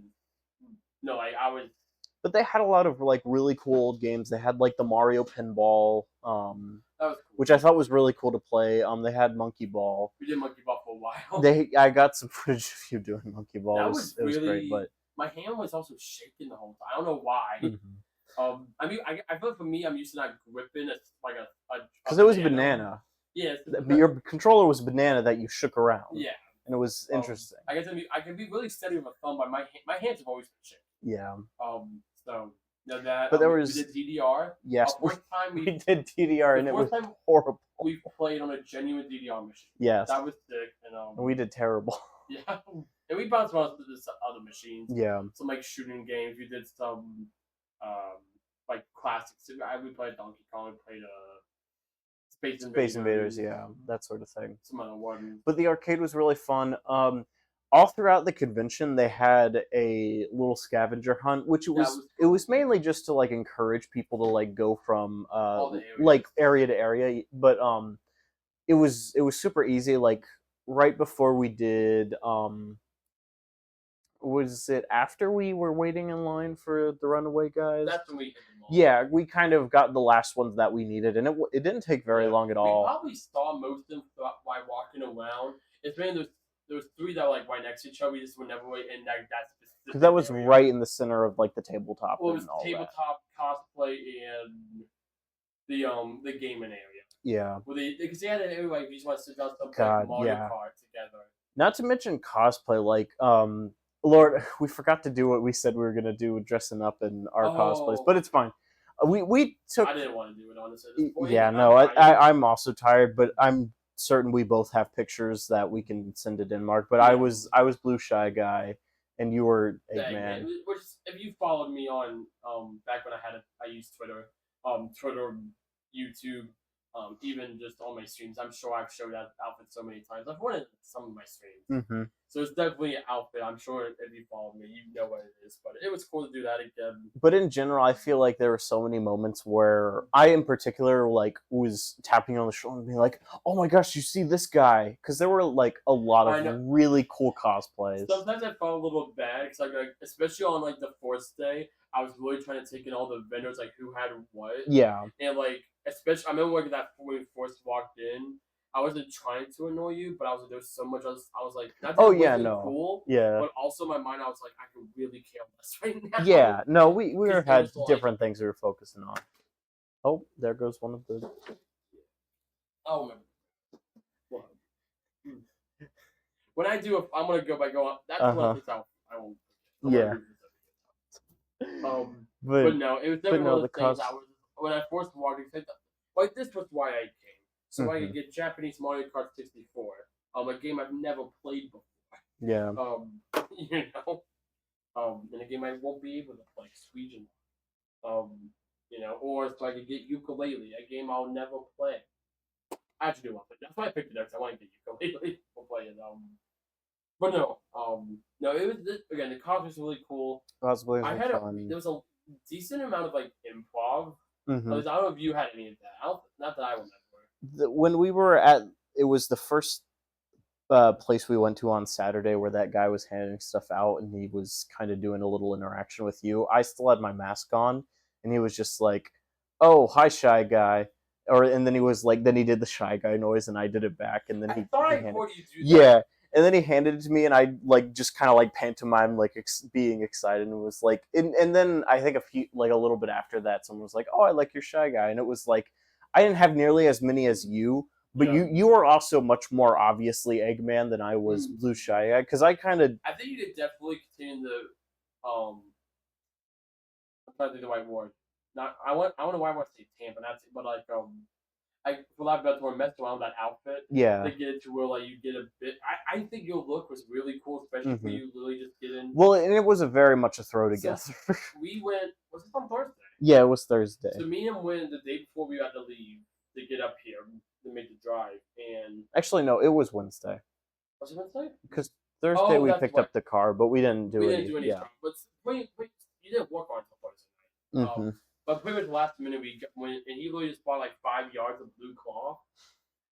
no, like I was. But they had a lot of like really cool old games. They had like the Mario Pinball, That was cool. which I thought was really cool to play. They had Monkey Ball. We did Monkey Ball for a while. I got some footage of you doing Monkey Ball. That it was was really great, but my hand was also shaking the whole time. I don't know why. mhm. I mean, I feel like for me, I'm used to not gripping a Because it was banana. Yes, But your controller was banana that you shook around. Yeah, and it was interesting. I guess I can be really steady with my thumb, but my hands have always been shaking. Yeah. So you know that. But there we was did DDR. Yes. First time we did DDR, and it was horrible. We played on a genuine DDR machine. Yes. That was sick, and we did terrible. Yeah, and we bounced around to this other machines. Yeah. Some like shooting games. We did some like classics. We played Donkey Kong. We played Space Invaders, yeah, that sort of thing. Some other ones. But the arcade was really fun. All throughout the convention, they had a little scavenger hunt, which it was mainly just to like encourage people to like go from like area to area. But it was super easy. Like right before we did was it after we were waiting in line for the Runaway Guys? That's when we hit them all. Yeah, we kind of got the last ones that we needed, and it didn't take very long at all. We probably saw most of them by walking around. It's been those three that were like right next to each other. We just would never wait in that specific. Because that was right in the center of like the tabletop. Well, it was tabletop, cosplay, and the gaming area. Yeah. Well, because they had an area like you just want to sit down and play Mario Kart together. Not to mention cosplay, like Lord, we forgot to do what we said we were gonna do, dressing up in our cosplays, but it's fine. We took. I didn't want to do it honestly. Yeah, no, I'm also tired, but I'm certain we both have pictures that we can send to Denmark. But I was Blue Shy Guy, and you were Eggman. Which, if you followed me on back when I used Twitter, YouTube. Even just on my streams, I'm sure I've showed that outfit so many times. I've worn it in some of my streams. Mm-hmm. So it's definitely an outfit. I'm sure if you follow me, you know what it is. But it was cool to do that again. But in general, I feel like there were so many moments where I, in particular, like was tapping on the shoulder and being like, "Oh my gosh, you see this guy?" Because there were like a lot of really cool cosplays. Sometimes I felt a little bad because, like, especially on like the fourth day, I was really trying to take in all the vendors, like who had what. Yeah. And like, especially, I remember like that when we first walked in. I wasn't trying to annoy you, but there's so much. I was like, not that cool. Yeah. But also in my mind, I was like, I could really care less right now. Yeah. No, we had different things we were focusing on. Oh, there goes one of the. Oh man. Well, when I do, I'm gonna go by going. That's what it's out. I won't. Yeah. But no, it was definitely one of the things I was when I first walked in. Like this was why I came. So I could get Japanese Mario Kart 64, a game I've never played before. Yeah. You know, in a game I won't be able to play, Sweden. You know, or so I could get Yooka-Laylee, a game I'll never play. I actually do want to play. That's why I picked it up. Because I want to get Yooka-Laylee to play it. But no, it was again. The cosplay was really cool. Cosplay was fun. There was a decent amount of like improv. Mm-hmm. I don't know if you had any of that. Not that I remember. When we were it was the first place we went to on Saturday where that guy was handing stuff out and he was kind of doing a little interaction with you. I still had my mask on and he was just like, "Oh, hi, Shy Guy," and then he was like, then he did the Shy Guy noise and I did it back and then he handed that. and then he handed it to me and I like just kind of like pantomime like being excited and was like, and then I think a little bit after that someone was like, "Oh, I like your Shy Guy," and it was like. I didn't have nearly as many as you, but you were also much more obviously Eggman than I was Blue Shy Guy, because I kind of... I think you could definitely continue the... I'm trying to think the right word. I want to say tan, but like, for lack of a better word, mess around with that outfit. Yeah. To get it to where, like, you get a bit... I think your look was really cool, especially for you literally just getting... Well, and it was very much a throw together. So we went... Was this on Thursday? Yeah, it was Thursday. So me and went the day before we had to leave to get up here to make the drive, and... Actually, no, it was Wednesday. Was it Wednesday? Because Thursday we picked up the car, but we didn't do any stuff. But wait, you didn't work on it until Thursday night. But pretty much last minute we went, and he literally just bought like 5 yards of blue cloth,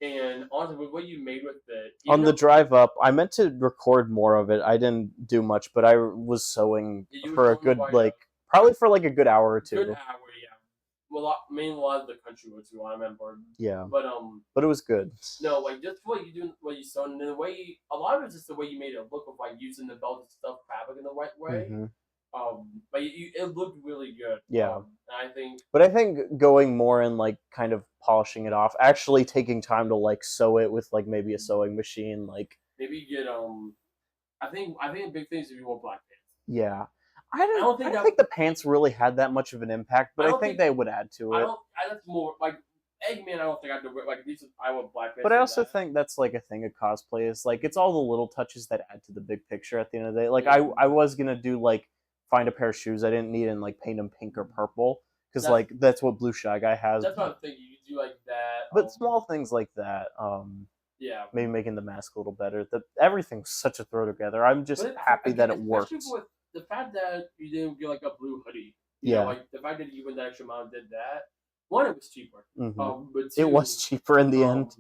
And honestly, with what you made with it, even On the though drive up, I meant to record more of it. I didn't do much, but I was sewing you were for a showing the good write up, probably for like a good hour or good two. hour, yeah. Well, a lot of the country was too. I remember, Yeah, but but it was good. no, like just what you do, what you sewn, and the way a lot of it's just the way you made it look of like using the belt to stuff fabric in the right way. Hmm. But it looked really good. Yeah. And I think But I think going more and like kind of polishing it off, actually taking time to like sew it with like maybe a sewing machine, like maybe get I think a big thing is if you want black pants. yeah. I I don't don't think the pants really had that much of an impact, but I I don't think think they would add to I it. don't I that's more like Eggman. I don't think I could wear like at least I want black But pants I in also that. think that's like a thing of cosplay is like it's all the little touches that add to the big picture at the end of the day. Like Yeah, I was gonna do like find a pair of shoes I didn't need and like paint them pink or purple because that's like that's what Blue Shy Guy has. that's what I'm thinking. You could do like that. But small things like that, Yeah, maybe making the mask a little better. That everything's such a throw together. I'm just happy again, that it especially worked. with the fact that you didn't get like a blue hoodie. You know, Yeah. like the fact that you went that extra mile and did that. One, it was cheaper. Hmm. But It was two, cheaper in the end.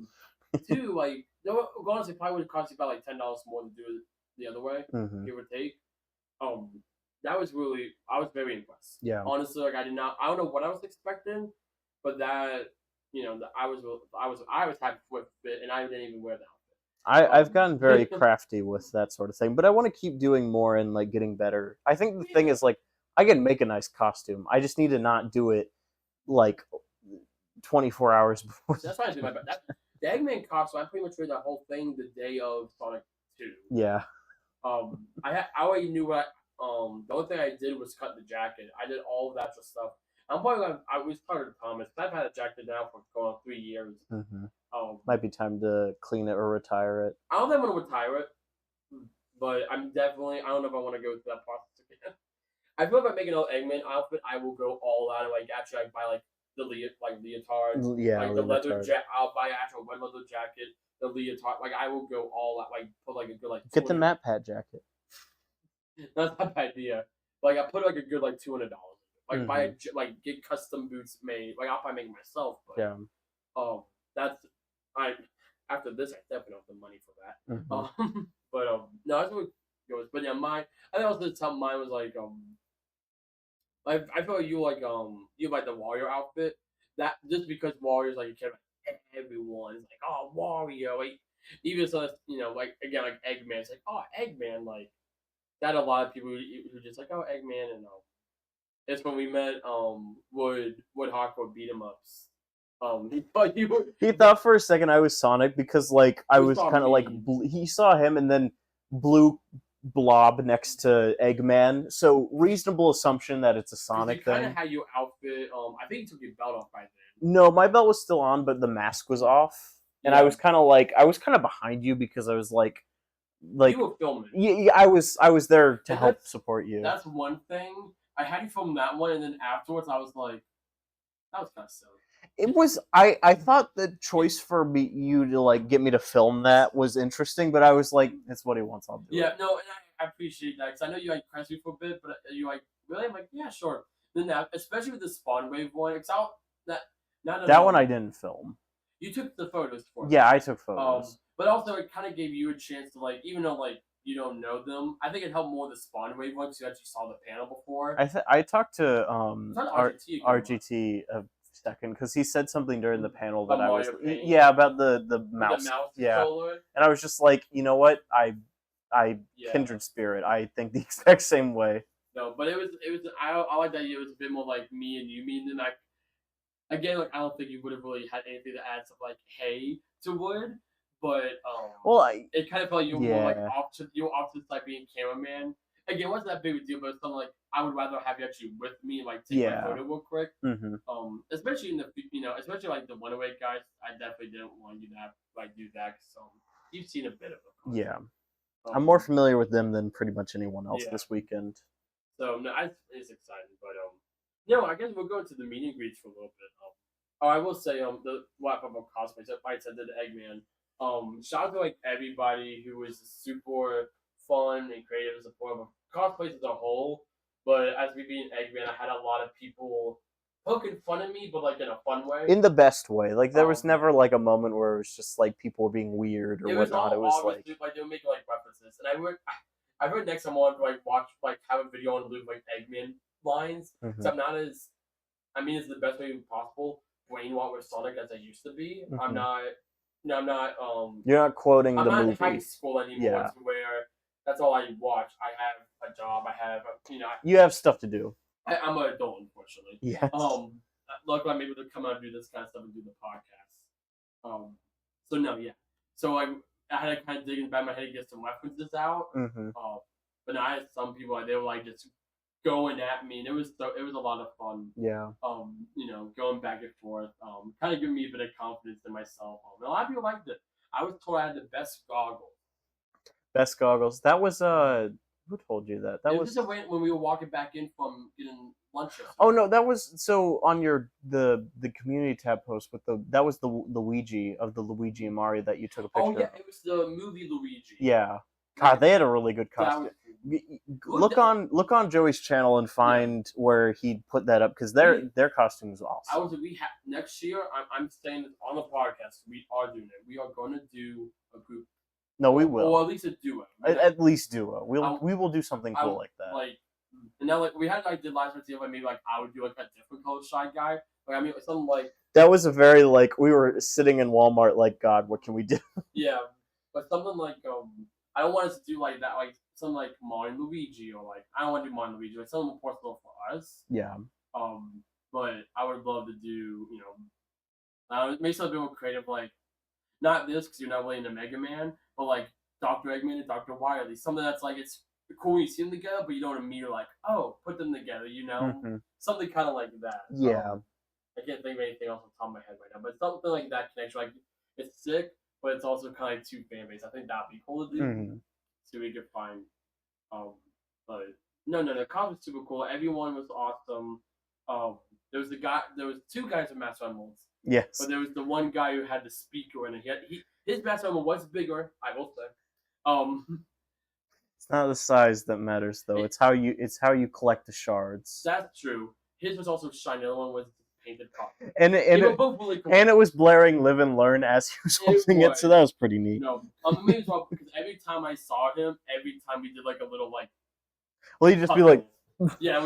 two, like no, honestly, probably would cost you about like $10 more to do it the other way, Hmm. give or take. Um, that was really I was very impressed. Yeah. Honestly, like I don't know what I was expecting, but that I was happy with it, and I didn't even wear that. I've gotten very crafty with that sort of thing, but I want to keep doing more and like getting better. I think the thing Yeah, is like I can make a nice costume. I just need to not do it like 24 hours before. so that's why I did my best. The Eggman costume, I pretty much made that whole thing the day of Sonic 2. Yeah. I already knew what. The only thing I did was cut the jacket. I did all of that extra stuff. I'm probably like, I was part of Thomas. I've had a jacket now for going on 3 years. Hmm. Um, Might be time to clean it or retire it. I don't think I'm gonna retire it, but I'm definitely. I don't know if I want to go through that process again. I feel like if I make another Eggman outfit, I will go all out and like actually like buy like the leotards, Yeah, like the leather leotard. jacket. I'll buy an actual red leather jacket, the leotard. Like I will go all out. Like put like a good like Get the 200. Matt Pat jacket. That's not bad idea. Like I put like a good like $200. Like buy Hmm. like get custom boots made. Like I'll probably make myself, but Yeah. that's I after this I definitely don't have the money for that. Hmm. But no, that's what it goes. But yeah, I think also the top mine was like I feel like you like the warrior outfit. That just because warriors like you care about everyone. It's like oh warrior, like even so like again like Eggman. It's like oh Eggman like that a lot of people who just like oh Eggman and it's when we met Wood Hardcore beat 'em ups. He thought you were He thought for a second I was Sonic because like I you was saw kind of like me. he saw him and then blue blob next to Eggman. So reasonable assumption that it's a Because you Sonic kind of thing. had your outfit. I think you took your belt off by then. No, my belt was still on, but the mask was off, and I Yeah, was kind of like I was kind of behind you because I was you like were filming, yeah, I was there to and help support you. that's one thing. I had you film that one, and then afterwards, I was like, that was kind of silly. It was I thought the choice for me you to like get me to film that was interesting, but I was like, it's what he wants. I'll do Yeah, it. no, and I appreciate that because I know you like pressed me for a bit, but you like really, I'm like, yeah, sure. Then that, especially with the Spawn Wave one, it's out that not that That one I didn't film. you took the photos for me. Yeah, I took photos. But also it kind of gave you a chance to like, even though like you don't know them, I think it helped more the Spawn Wave one because you actually saw the panel before. I talked to It's not RGT again, RGT a second because he said something during the panel that about I was Mario Paint yeah about the with the mouse mouse yeah, controller. and I was just like, you know what, I Yeah. kindred spirit. I think the exact same way. No, but it was I like that it was a bit more like me and you. Mean than like again like I don't think you would have really had anything to add some like hey to Wood, but Well, it kind of felt like you were more like yeah you were off to like being cameraman. Again, it wasn't that big of a deal, but it's something like I would rather have you actually with me and like take my yeah. photo real quick. Hmm. Especially in the especially like the one away guys, I definitely didn't want you to have like do that because you've seen a bit of it. Yeah, I'm more familiar with them than pretty much anyone else Yeah. this weekend. So no, it's exciting, but no, I guess we'll go to the meet and greets for a little bit. Oh, I will say the wrap up of cosplays. I said to the Eggman. Shout out to like everybody who was super fun and creative and supportive of cosplays as a whole. But as we being Eggman, I had a lot of people poking fun at me, but like in a fun way. In the best way. Like there was Um, never like a moment where it was just like people were being weird or It was whatnot. all It was like obviously like they were making like references, and I heard next time I want to like watch like have a video on Luke like Eggman lines. So mhm, I'm not as I mean it's the best way possible. Brainwashed with Sonic as I used to be. I'm mhm. not. No, You're not quoting I'm the not in high movie. school anymore Yeah. to where that's all I watch. I have a job. I have You have stuff to do. I'm an adult unfortunately. Yes. Luckily I'm able to come out and do this kind of stuff and do the podcast. So no, yeah. So I had to kind of dig in the back of my head to get some references out. Hmm. But now I had some people like they were like just going at me, and it was a lot of fun. Yeah. Going back and forth, kind of giving me a bit of confidence in myself. And a lot of people liked it. I was told I had the best goggles. Best goggles. That was who told you that? That It was was just when we were walking back in from getting lunch. Oh no, that was so on your the community tab post with that was the Luigi of the Luigi and Mario that you took a picture Oh yeah, of. it was the movie Luigi. Yeah. God, they had a really good That costume. was Look on Joey's channel and find where he put that up because their costume is awesome. Next year. I'm saying this on the podcast. We are doing it. We are going to do a group. No, we will. Or at least a duo. At least duo. We will do something cool like that. Like, and now like we had like did last year, like maybe like I would do like a different color Shy Guy. Like I mean something like that was a very like we were sitting in Walmart like God, what can we do? Yeah, but something like I don't want us to do like that, like something like Mario and Luigi, or like I don't want to do Mario and Luigi, like something more personal for us. Yeah. But I would love to do maybe something more creative, like not this because you're not really into Mega Man, but like Dr. Eggman and Dr. Wily, something that's like it's cool when you see them together, but you don't immediately like put them together, Mm-hmm. something kind of like that. Yeah. I can't think of anything else on top of my head right now, but something like that connection, like it's sick, but it's also kind of like two fan base. I think that'd be cool to do. Mm-hmm. So we could find, but no, the comp was super cool. Everyone was awesome. There was two guys with Master Emeralds. Yes. But there was the one guy who had the speaker in it. His Master Emerald was bigger, I will say. It's not the size that matters though. It's how you collect the shards. That's true. His was also shiny. The other one was painted copper. And they were both really cool. And it was blaring "Live and Learn" as he was holding it, so that was pretty neat. No, maybe as well because every time I saw him, every time we did like a little like. Well, he'd just be like. Yeah,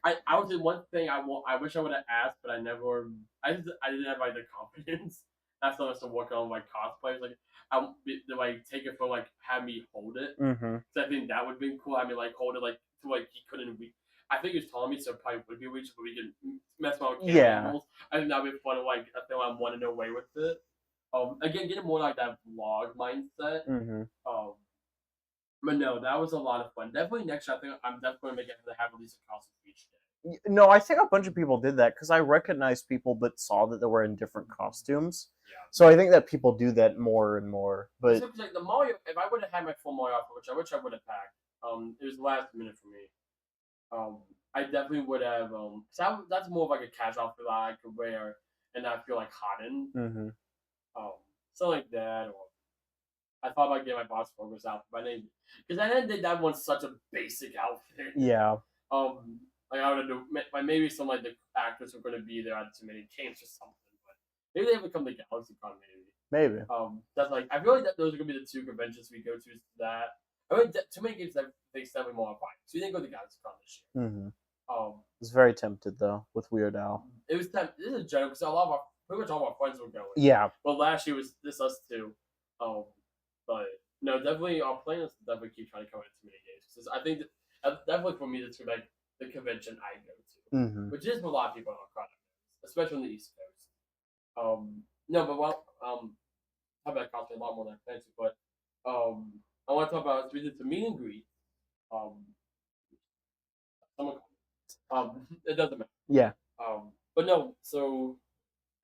I was in one thing I wish I would have asked, but I never. I didn't have like the confidence. That's what I was working on like cosplayers. Like to like take it from like have me hold it. Mm-hmm. So I think that would have been cool. I mean, like hold it like to like he couldn't reach. I think he was telling me so it probably would be reach, but we can mess around with animals. I think that'd be fun to like I think I'm wanting away with it. Again, getting more like that vlog mindset. Mm-hmm. But no, that was a lot of fun. Definitely next year, I think I'm definitely going to make it to have at least a costume each day. No, I think a bunch of people did that because I recognized people but saw that they were in different costumes. Yeah. So I think that people do that more and more. But like the Mario, if I would have had my full Mario outfit, which I wish I would have packed, it was last minute for me. I definitely would have. So that's more of like a casual outfit that I could wear and not feel like hot in. Mm-hmm. Something like that, or I thought about getting my Boss Focus outfit, but I didn't because I didn't think that one's such a basic outfit. Yeah. Like I would do, like maybe some like the actors were going to be there at too many games or something, but maybe they would come to GalaxyCon maybe. That's like I feel like that those are going to be the two conventions we go to. That I mean, too many games that they definitely more fun. So we didn't go to GalaxyCon this year. Mm-hmm. I was very tempted though with Weird Al. It was tempted. This is a joke because pretty much all our friends were going. Yeah. But last year was this us too. But no, definitely our plan is to definitely keep trying to come into too many games. Because I think that definitely for me that's like the convention I go to, which is a lot of people on our product, especially on the East Coast. No, but talk about cosplay a lot more than I planned to, but I want to talk about we did the meet and greet. It doesn't matter. Yeah. But no, so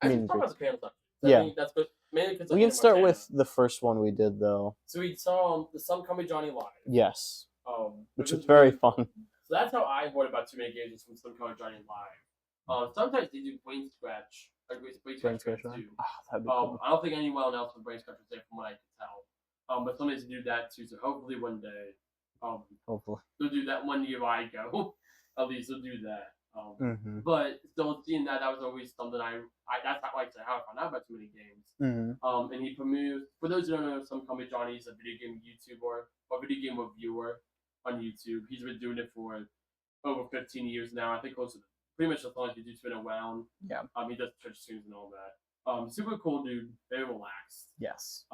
I should talk about the panel stuff. Yeah. I think that's good. Mainly we can start with the first one we did though. So we saw the Some Call Me Johnny live. Yes. Which was very fun. So that's how I heard about too many games from Some Call Me Johnny live. Sometimes they do Brain Scratch, like Brain Scratch too. Oh, that'd be cool. I don't think anyone else with Brain Scratch was there from what I can tell. But sometimes they do that too. So hopefully one day, hopefully they'll do that one year I go. At least they'll do that. But still seeing that was always something I that's not like how I found out about too many games. And he premieres, for those who don't know, some call me Johnny. He's a video game YouTuber or video game reviewer on YouTube. He's been doing it for over 15 years now. I think close to pretty much as long as YouTube's been around. Yeah. He does Twitch streams and all that. Super cool dude, very relaxed. Yes.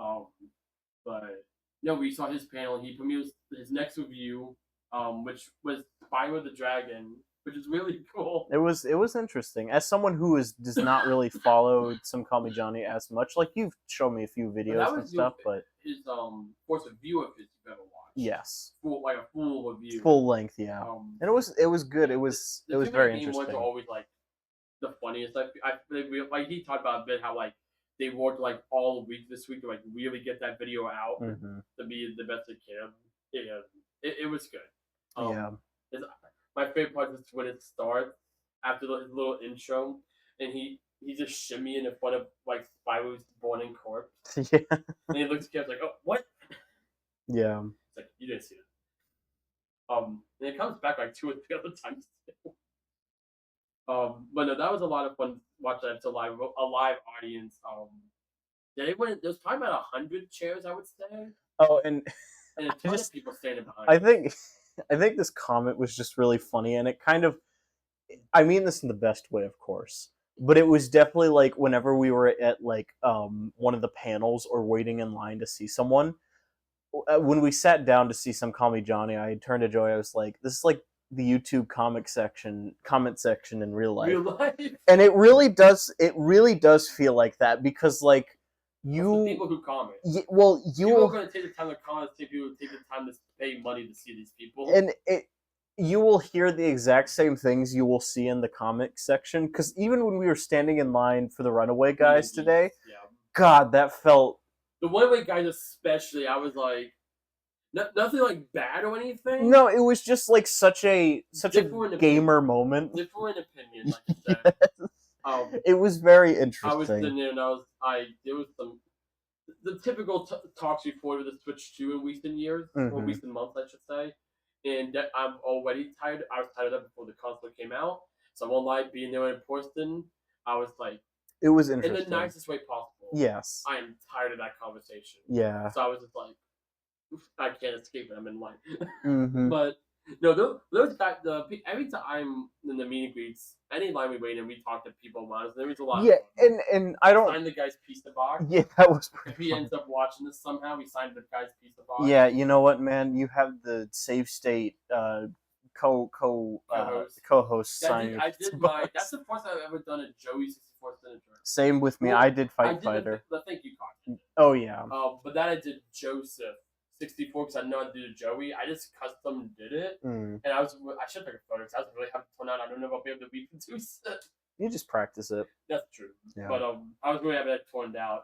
But no, we saw his panel. He premieres his next review, which was Spyro the Dragon, which is really cool. It was interesting. As someone who does not really follow Some Call Me Johnny as much, like you've shown me a few videos and stuff, but his first review of his you've ever watched. Yes. A full review. Full length, yeah. And it was good. It was very interesting. Ones are always like the funniest. Like he talked about a bit how like they worked like all week this week to like really get that video out to be the best it can. Yeah, it was good. My favorite part is when it starts after his little intro, and he's just shimmying in front of like Spyro's burning corpse. Yeah. And he looks at Kev like, "Oh, what?" Yeah. It's like you didn't see it. And it comes back like 2 or 3 other times too. But no, that was a lot of fun watching that to a live audience. There was probably about 100 chairs, I would say. Oh, and a ton of people standing behind. I think this comment was just really funny, and it kind of, I mean this in the best way, of course, but it was definitely like whenever we were at like one of the panels or waiting in line to see someone, when we sat down to see Some Call Me Johnny, I turned to Joey. I was like, "This is like the YouTube comment section in real life." And it really does feel like that because like the people who comment. People are going to take the time to comment. People take the time to pay money to see these people, and you will hear the exact same things you will see in the comic section. Because even when we were standing in line for the Runaway guys today, God, that felt. The Runaway guys, especially, I was like, nothing like bad or anything. No, it was just like such a gamer moment. Different opinion, like you said. Yes. It was very interesting. I was sitting there and there was some the typical talks before the Switch 2 in recent years or recent months, I should say. And I'm already tired. I was tired of that before the console came out. So I won't lie, being there in person, I was like, it was interesting in the nicest way possible. Yes, I am tired of that conversation. Yeah. So I was just like, I can't escape it. I'm in line. But no, those guys. Every time I'm in the meet and greets, any line we wait in, we talk to people. Honestly, there was a lot. Yeah, and I don't sign the guy's pizza box. Yeah, that was pretty. If he fun. ends up watching this somehow, we signed the guy's pizza box. Yeah, you know what, man? You have the Save State co-host sign. I did my. That's the first I've ever done a Joey 64 signature. Same with me. Well, I did Fighter. Thank you, Cox. Oh yeah. But that I did Joseph 64 because I know how to do Joey. I just custom did it, and I should take a photo because I was really having fun out. I don't know if I'll be able to reproduce it. You just practice it. That's true. Yeah. But I was really having that torn out.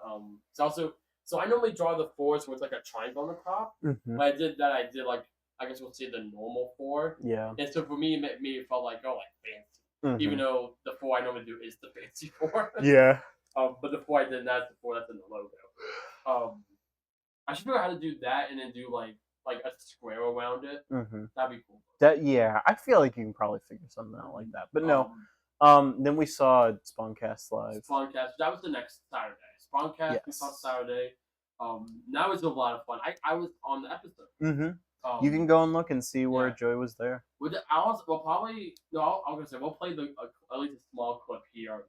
It's also so I normally draw the 4s with like a triangle on the top. But I did like I guess we'll say the normal 4. Yeah. And so for me, it felt like fancy. Even though the 4 I normally do is the fancy 4. Yeah. But the 4 I did that's the 4 that's in the logo. I should figure out how to do that and then do like a square around it. That'd be cool. I feel like you can probably figure something out like that. But no. Then we saw Spawncast live. Spawncast. That was the next Saturday. Spawncast we saw Saturday. That was a lot of fun. I was on the episode. You can go and look and see where Joey was there. I'm gonna say we'll play at least a small clip here.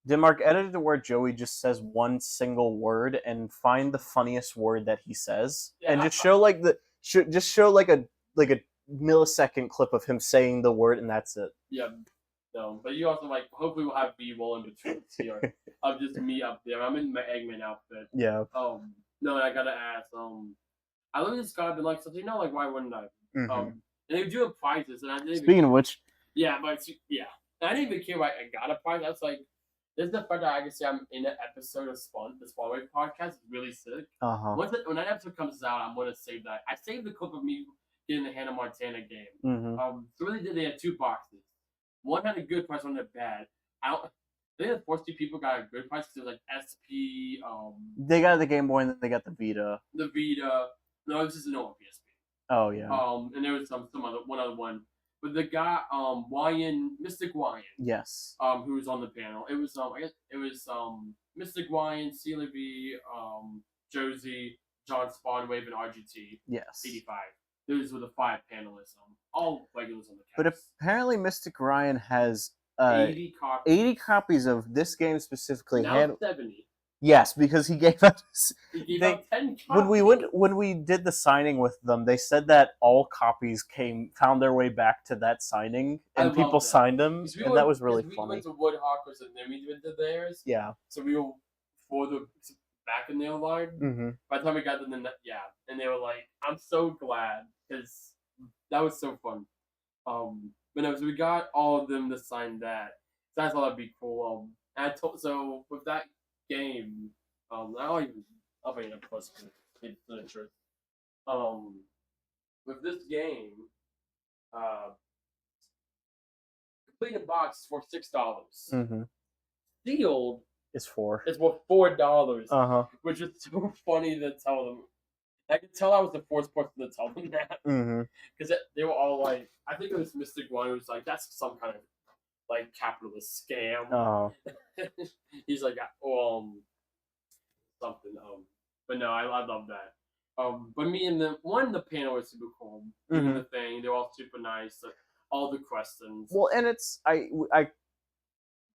Denmark edited where Joey just says one single word and find the funniest word that he says, and just show like a millisecond clip of him saying the word, and that's it. Yeah. No, but you also hopefully we'll have B-roll in between here of just me up there. I'm in my Eggman outfit. Yeah. No, I gotta ask. I look at this guy, been like, so why wouldn't I? And they were doing prizes, and I didn't. Speaking of which, and I didn't even care why I got a prize. I was like, this is the fact that I can say I'm in an episode of the Spawnwave podcast. It's really sick. When that episode comes out, I'm gonna save that. I saved the clip of me getting the Hannah Montana game. So what they did, they had 2 boxes. One had a good price, one had a bad. I think the first 2 people got a good price because it was like SP. They got the Game Boy and then they got the Vita. The Vita. No, this is an old PSP. Oh yeah. And there was some other one. but the guy Mystic Wyan, Yes. who was on the panel. It was I guess it was Mystic Wyan, Celia V, Josie, John Spawnwave, and RGT Yes. 85. Those were the 5 panelists. All regulars on the But cast. apparently, Mystic Ryan has 80 copies. 80 copies of this game specifically. Now 70. Yes, because he gave us. He gave out 10 copies. When we did the signing with them, they said that all copies found their way back to that signing, and people signed them, and that was really funny. We went to Woodhawkers, and then we went to theirs. Yeah. So we were for the back in their line. Mm-hmm. By the time we got to the and they were like, "I'm so glad," because that was so fun. But no, so we got all of them to sign that. So I thought that'd be cool. So with that game, I'll bring it up close to the truth. With this game, complete in box for $6. Mm-hmm. Sealed is $4. It's worth $4. Uh-huh. Which is so funny to tell them. I could tell I was the first person to tell them that. Because they were all like, I think it was Mystic One who was like, that's some kind of like capitalist scam. He's like, something. But no, I love that. But me and the panel was super cool. Even the thing, they're all super nice. All the questions. Well, and it's I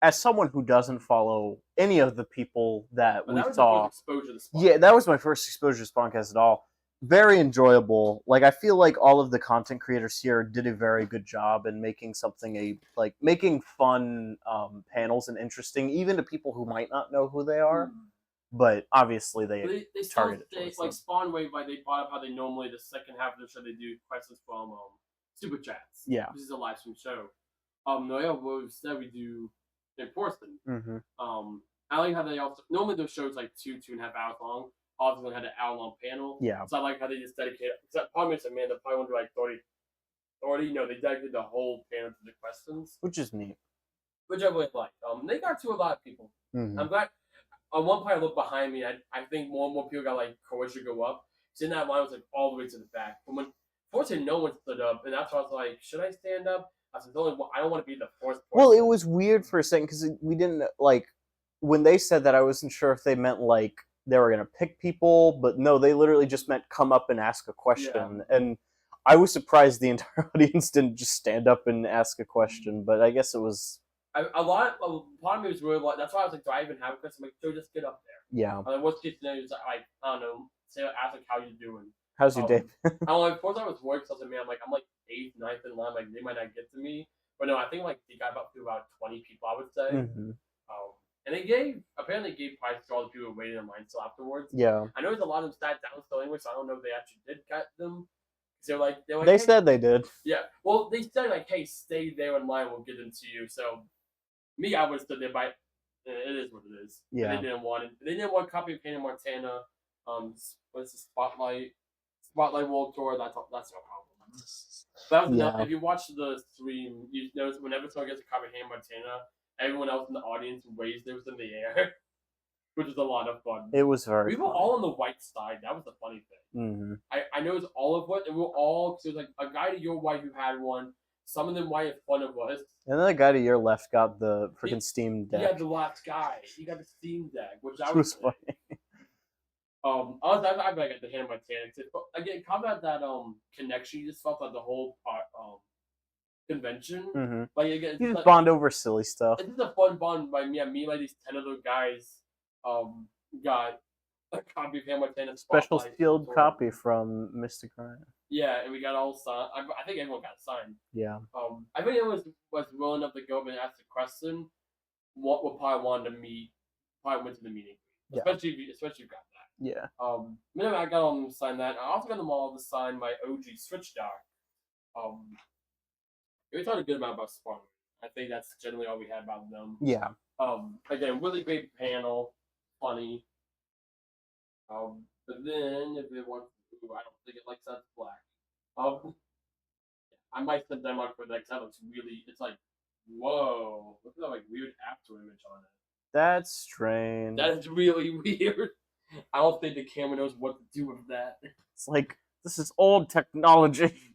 as someone who doesn't follow any of the people that we saw, yeah, that was my first exposure to Spawncast at all. Very enjoyable. Like, I feel like all of the content creators here did a very good job in making something making fun panels and interesting, even to people who might not know who they are. But obviously they targeted towards like Spawnwave, like they brought up how they normally the second half of the show they do questions from super chats. Yeah, this is a live stream show. What instead we do in person. I like how they also normally those shows like 2.5 hours long. All of them had an hour-long panel. Yeah. So I like how they just dedicated. Because probably makes Amanda probably want to do like 30. No, they dedicated the whole panel to the questions, which is neat. Which I really like. They got to a lot of people. I'm glad. On one point, I looked behind me. I think more and more people got like courage to go up. So in that line was like all the way to the back. But fortunately, no one stood up, and that's why I was like, should I stand up? I said, I don't want to be the fourth person. Well, it was weird for a second because we didn't like when they said that. I wasn't sure if they meant like they were gonna pick people, but no, they literally just meant come up and ask a question. Yeah. And I was surprised the entire audience didn't just stand up and ask a question. But I guess it was. Part of me was really like, that's why I was like, do I even have a question? I'm like, Joe, just get up there. Yeah. Like, what's the scenario? Like, I don't know. Ask like how you doing. How's your day? I'm like, of course I was worried because I was like, man, I'm like 8th, 9th in line. Like they might not get to me. But no, I think like they got about 20 people, I would say. And they apparently gave prizes to all the people who waited in line still afterwards. Yeah. I know there's a lot of them sat down still anyway, so I don't know if they actually did get them. They're like, they hey, said they did. Yeah. Well, they said like, hey, stay there in line. We'll get them to you. So me, I would have stood there by. It is what it is. Yeah. They didn't want it. They didn't want a copy of Hannah Montana. What's the Spotlight World Tour? That's no problem. That was enough. If you watch the stream, you notice whenever someone gets a copy of Hannah Montana, everyone else in the audience waves theirs in the air, which is a lot of fun. It was very. We were all on the white side. That was the funny thing. I know it's all of what, and we were all. Cause there was like a guy to your right who had one. Some of them might have fun of us. And then the guy to your left got the freaking Steam Deck. Yeah, the last guy. He got the Steam Deck, which was funny. I got the Hannah Montana. Again, comment that connection you just felt on the whole convention. Like again, you just bond over silly stuff. It's just a fun bond by me like these 10 other guys got a copy of Hannah Montana. Special sealed copy from Mystic Ryan. Yeah, and we got all signed. I think everyone got signed. Yeah. I think everyone was willing enough to go up and ask the question. What would probably wanted to meet? Probably went to the meeting. Yeah. Especially if you got that. Yeah. I got them to sign that. I also got them all to sign my OG Switch dock. We talked a good amount about Spawn. I think that's generally all we had about them. Yeah. Again, really great panel, funny. But then if it wants to, I don't think it likes that black. I might send them up for that. That looks really. It's like, whoa! Look at that like weird after image on it. That's strange. That is really weird. I don't think the camera knows what to do with that. It's like, this is old technology.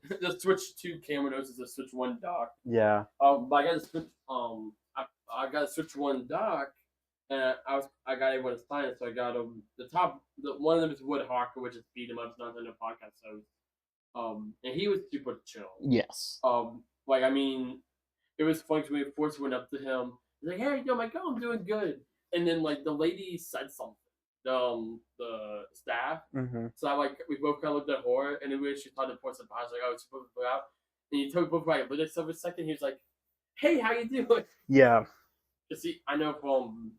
the Switch 2 camera knows is a Switch 1 dock. Yeah. But I got a Switch. I got a Switch 1 dock, and I got able to sign it. So I got one of them is Wood Hawker, which is beat 'em up, not in the podcast. So and he was super chill. Yes. Like I mean, it was funny because we first went up to him. He's like, "Hey, yo, I'm like, oh, I'm doing good." And then like the lady said something, the staff. Mm-hmm. So we both kind of looked at her, and then we actually thought the person I was like, "Oh, it's supposed to go out." And he took both of my lyrics for a second. He was like, "Hey, how you doing?" Yeah. Cause I know from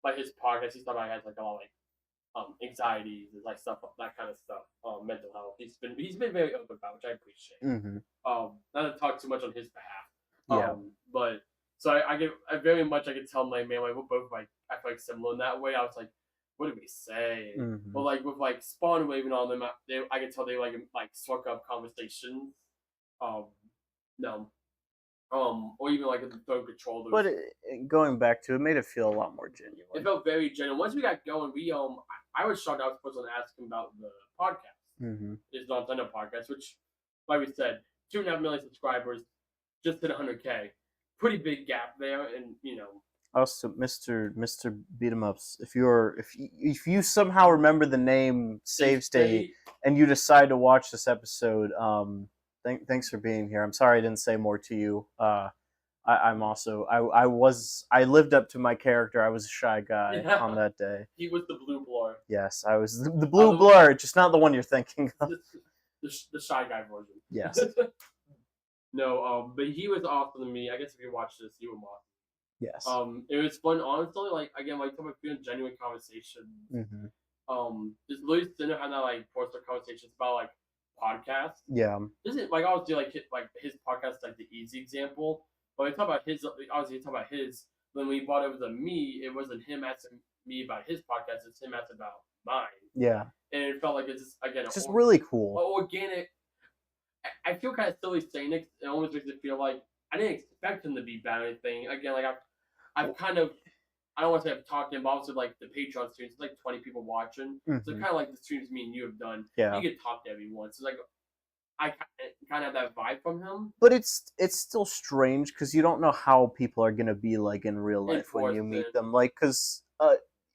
like his podcast, he's talking about he has like a lot of like anxieties and like stuff, that kind of stuff, mental health. He's been very open about, which I appreciate. Mm-hmm. Not to talk too much on his behalf. Yeah. But so I very much I could tell my man like we're both like I feel like similar in that way. I was like, what did we say? Mm-hmm. But like with like Spawn and Wave and all them, I could tell they like struck up conversations. No. Or even like the throw control. But going back to it, made it feel a lot more genuine. It felt very genuine. Once we got going, I was shocked. I was supposed to ask him about the podcast. Mm-hmm. His Nintendo podcast, which, like we said, 2.5 million subscribers, just hit 100K. Pretty big gap there, and Also, Mr. Beat 'em Ups, if you somehow remember the name Save State and you decide to watch this episode, thanks for being here. I'm sorry I didn't say more to you. I lived up to my character. I was a shy guy on that day. He was the blue blur. Yes, I was the blue blur, just not the one you're thinking of. The shy guy version. Yes. No, but he was awesome to me. I guess if you watch this, you were awesome. Yes. It was fun, honestly. Like again, like talking about feeling genuine conversations. Mm-hmm. Just Louis Sinner had that like personal conversations about like podcasts. Yeah. Isn't like obviously like his podcast is like the easy example, but we talk about his. Obviously, talk about his. When we brought over to me, it wasn't him asking me about his podcast; it's him asking about mine. Yeah. And it felt like it's just again, it's just really cool. Organic. I feel kind of silly saying it. It almost makes it feel like I didn't expect him to be bad or anything. Again, like I've kind of, I don't want to say I've talked to him, but also like the Patreon streams, it's like 20 people watching. Mm-hmm. So kind of like the streams me and you have done. Yeah. You can talk to everyone. So like, I kind of have that vibe from him. But it's still strange because you don't know how people are gonna be like in real life when you meet them. Like, because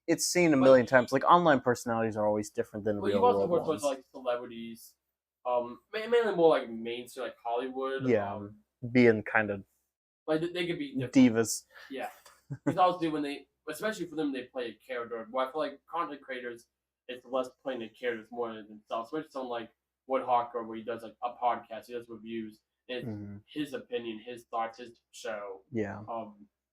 it's seen a million times. Like online personalities are always different than real world ones. You've also worked with like celebrities. Mainly more like mainstream, like Hollywood. Yeah, being kind of like they could be different. Divas. Yeah, because obviously when especially for them, they play a character. But I feel like content creators, it's less playing the characters more than themselves. Especially someone like Wood Hawker, where he does like a podcast, he does reviews, and his opinion, his thoughts, his show. Yeah.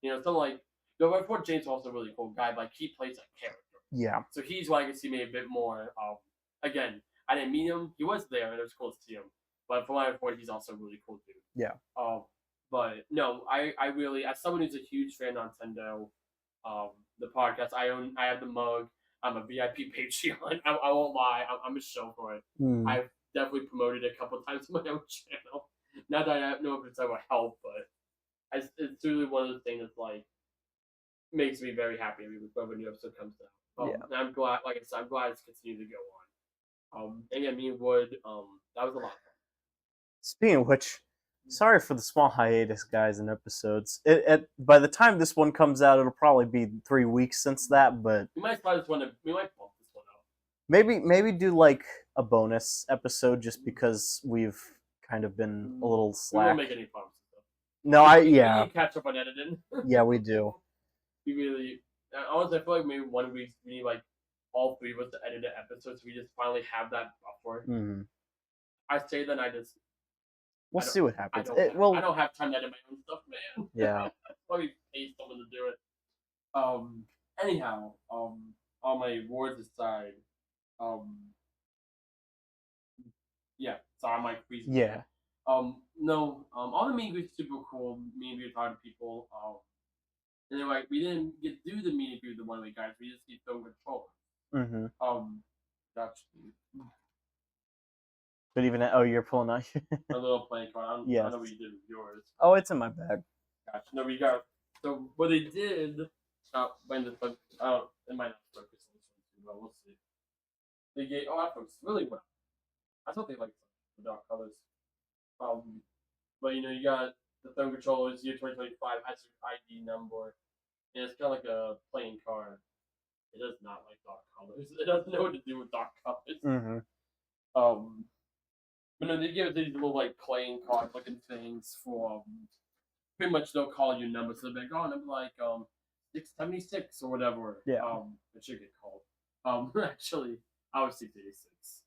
Something like I thought James was also a really cool guy. Like he plays a character. Yeah. So he's why I can see me a bit more. Again, I didn't meet him. He was there, and it was cool to see him. But from what I've heard, he's also a really cool dude. Yeah. But no, I really, as someone who's a huge fan of Nintendo, the podcast, I have the mug. I'm a VIP Patreon. I won't lie. I'm a show for it. I've definitely promoted it a couple of times on my own channel. Not that I know if it's ever helped, but it's really one of the things that's like makes me very happy when a new episode comes out. And I'm glad, like I said, I'm glad it's continued to go on. And yeah, me and Wood, that was a lot of fun. Speaking of which, sorry for the small hiatus, guys, in episodes. By the time this one comes out, it'll probably be 3 weeks since that. But we might bump this one out. Maybe do like a bonus episode just because we've kind of been a little slack. We won't make any promises though. No, we need to catch up on editing. Yeah, we do. We really, honestly, I feel like maybe 1 week we need like all three of us to edit an episode, so we just finally have that buffer. Mm-hmm. I say that we'll see what happens. I don't have time to edit my own stuff, man. Yeah. Let me pay someone to do it. Anyhow, on my words aside, yeah, sorry, I'm like freezing. Yeah. No, all the meet and greets super cool. Meet and greet with other people. And then like we didn't get to do the meet and greet with the one way guys. We just did film control. Mm-hmm. Actually. But even you're pulling out a little playing card. I don't know what you did with yours. Oh, it's in my bag. Gotcha. No, we got. So what they did. When the it might not focus on this one too well. We'll see. They gave. Oh, that focused really well. I thought they liked the dark colors. Um, but you got the thumb controller is year 2025 has your ID number, and it's kind of like a playing card. It does not like dark colors. It doesn't know what to do with dark colors. Mm-hmm. Um, but no, they give these little like playing card looking things for pretty much they'll call you numbers. So they'll be like, oh, number like 676 or whatever. Yeah. It should get called. Actually, I was 686.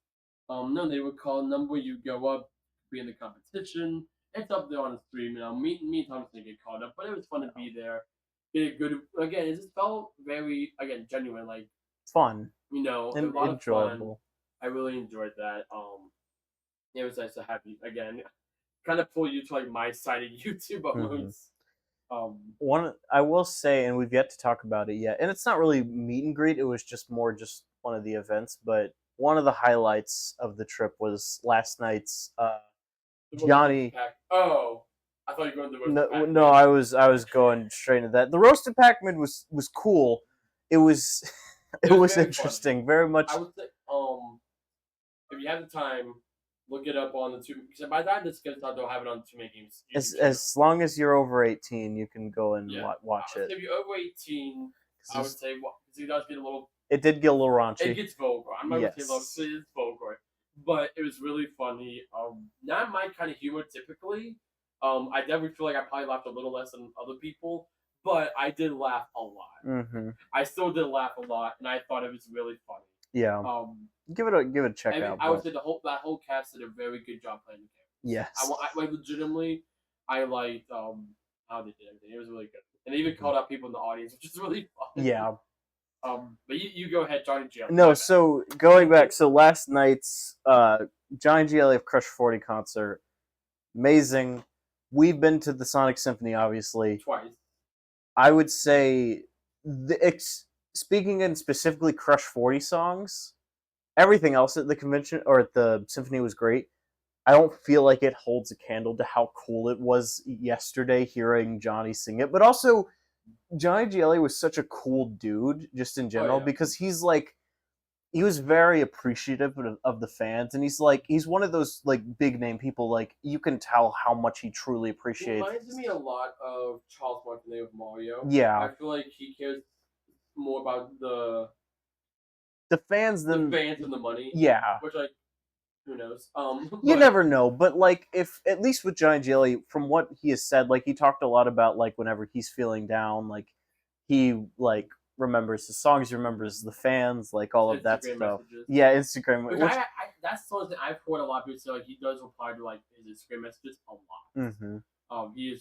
No, they would call a number. You go up, be in the competition. It's up there on the stream. Me and Thomas didn't get called up, but it was fun to be there. Get a good again. It just felt very again genuine. Like Fun a and lot of fun. enjoyable. I really enjoyed that. It was nice to have you again. Kind of pull you to like my side of YouTube almost. One I will say, and we've yet to talk about it yet, and it's not really meet and greet. It was just more just one of the events, but one of the highlights of the trip was last night's Johnny. Oh, I thought you were going to the roasted No, I was going straight into that. The roasted Pac-Man was cool. It was it was very interesting. funny. Very much. I would say, if you have the time, look it up on the two. Because by the time this gets out, they'll have it on too many games. As long as you're over 18, you can go and watch it. If you're over 18, I would say because it does get a little. It did get a little raunchy. It gets vulgar. I'm not gonna say low, it's vulgar, but it was really funny. Not my kind of humor typically. I definitely feel like I probably laughed a little less than other people, but I did laugh a lot. Mm-hmm. I still did laugh a lot, and I thought it was really funny. Yeah. Give it a check out. I would say that whole cast did a very good job playing the game. Yes. I legitimately, I liked how they did everything. It was really good, and they even called out people in the audience, which is really fun. Yeah. But you go ahead, Johnny G. No, so going back, so last night's Johnny GLA of Crush 40 concert, amazing. We've been to the Sonic Symphony, obviously. Twice. I would say, speaking in specifically Crush 40 songs, everything else at the convention, or at the symphony was great. I don't feel like it holds a candle to how cool it was yesterday hearing Johnny sing it, but also Johnny GLA was such a cool dude just in general because he's like he was very appreciative of the fans, and he's one of those like big name people, like you can tell how much he truly appreciates. He reminds me a lot of Charles Martinet with Mario. Yeah, I feel like he cares more about the fans than the money. Yeah, which like who knows? You never know, but like if at least with Johnny GLA, from what he has said, like he talked a lot about like whenever he's feeling down, like he like remembers his songs, he remembers the fans, like all of that stuff. Messages. Yeah, Instagram. Which that's something I've heard a lot of people say. Like he does reply to like his Instagram messages a lot. Mm-hmm. He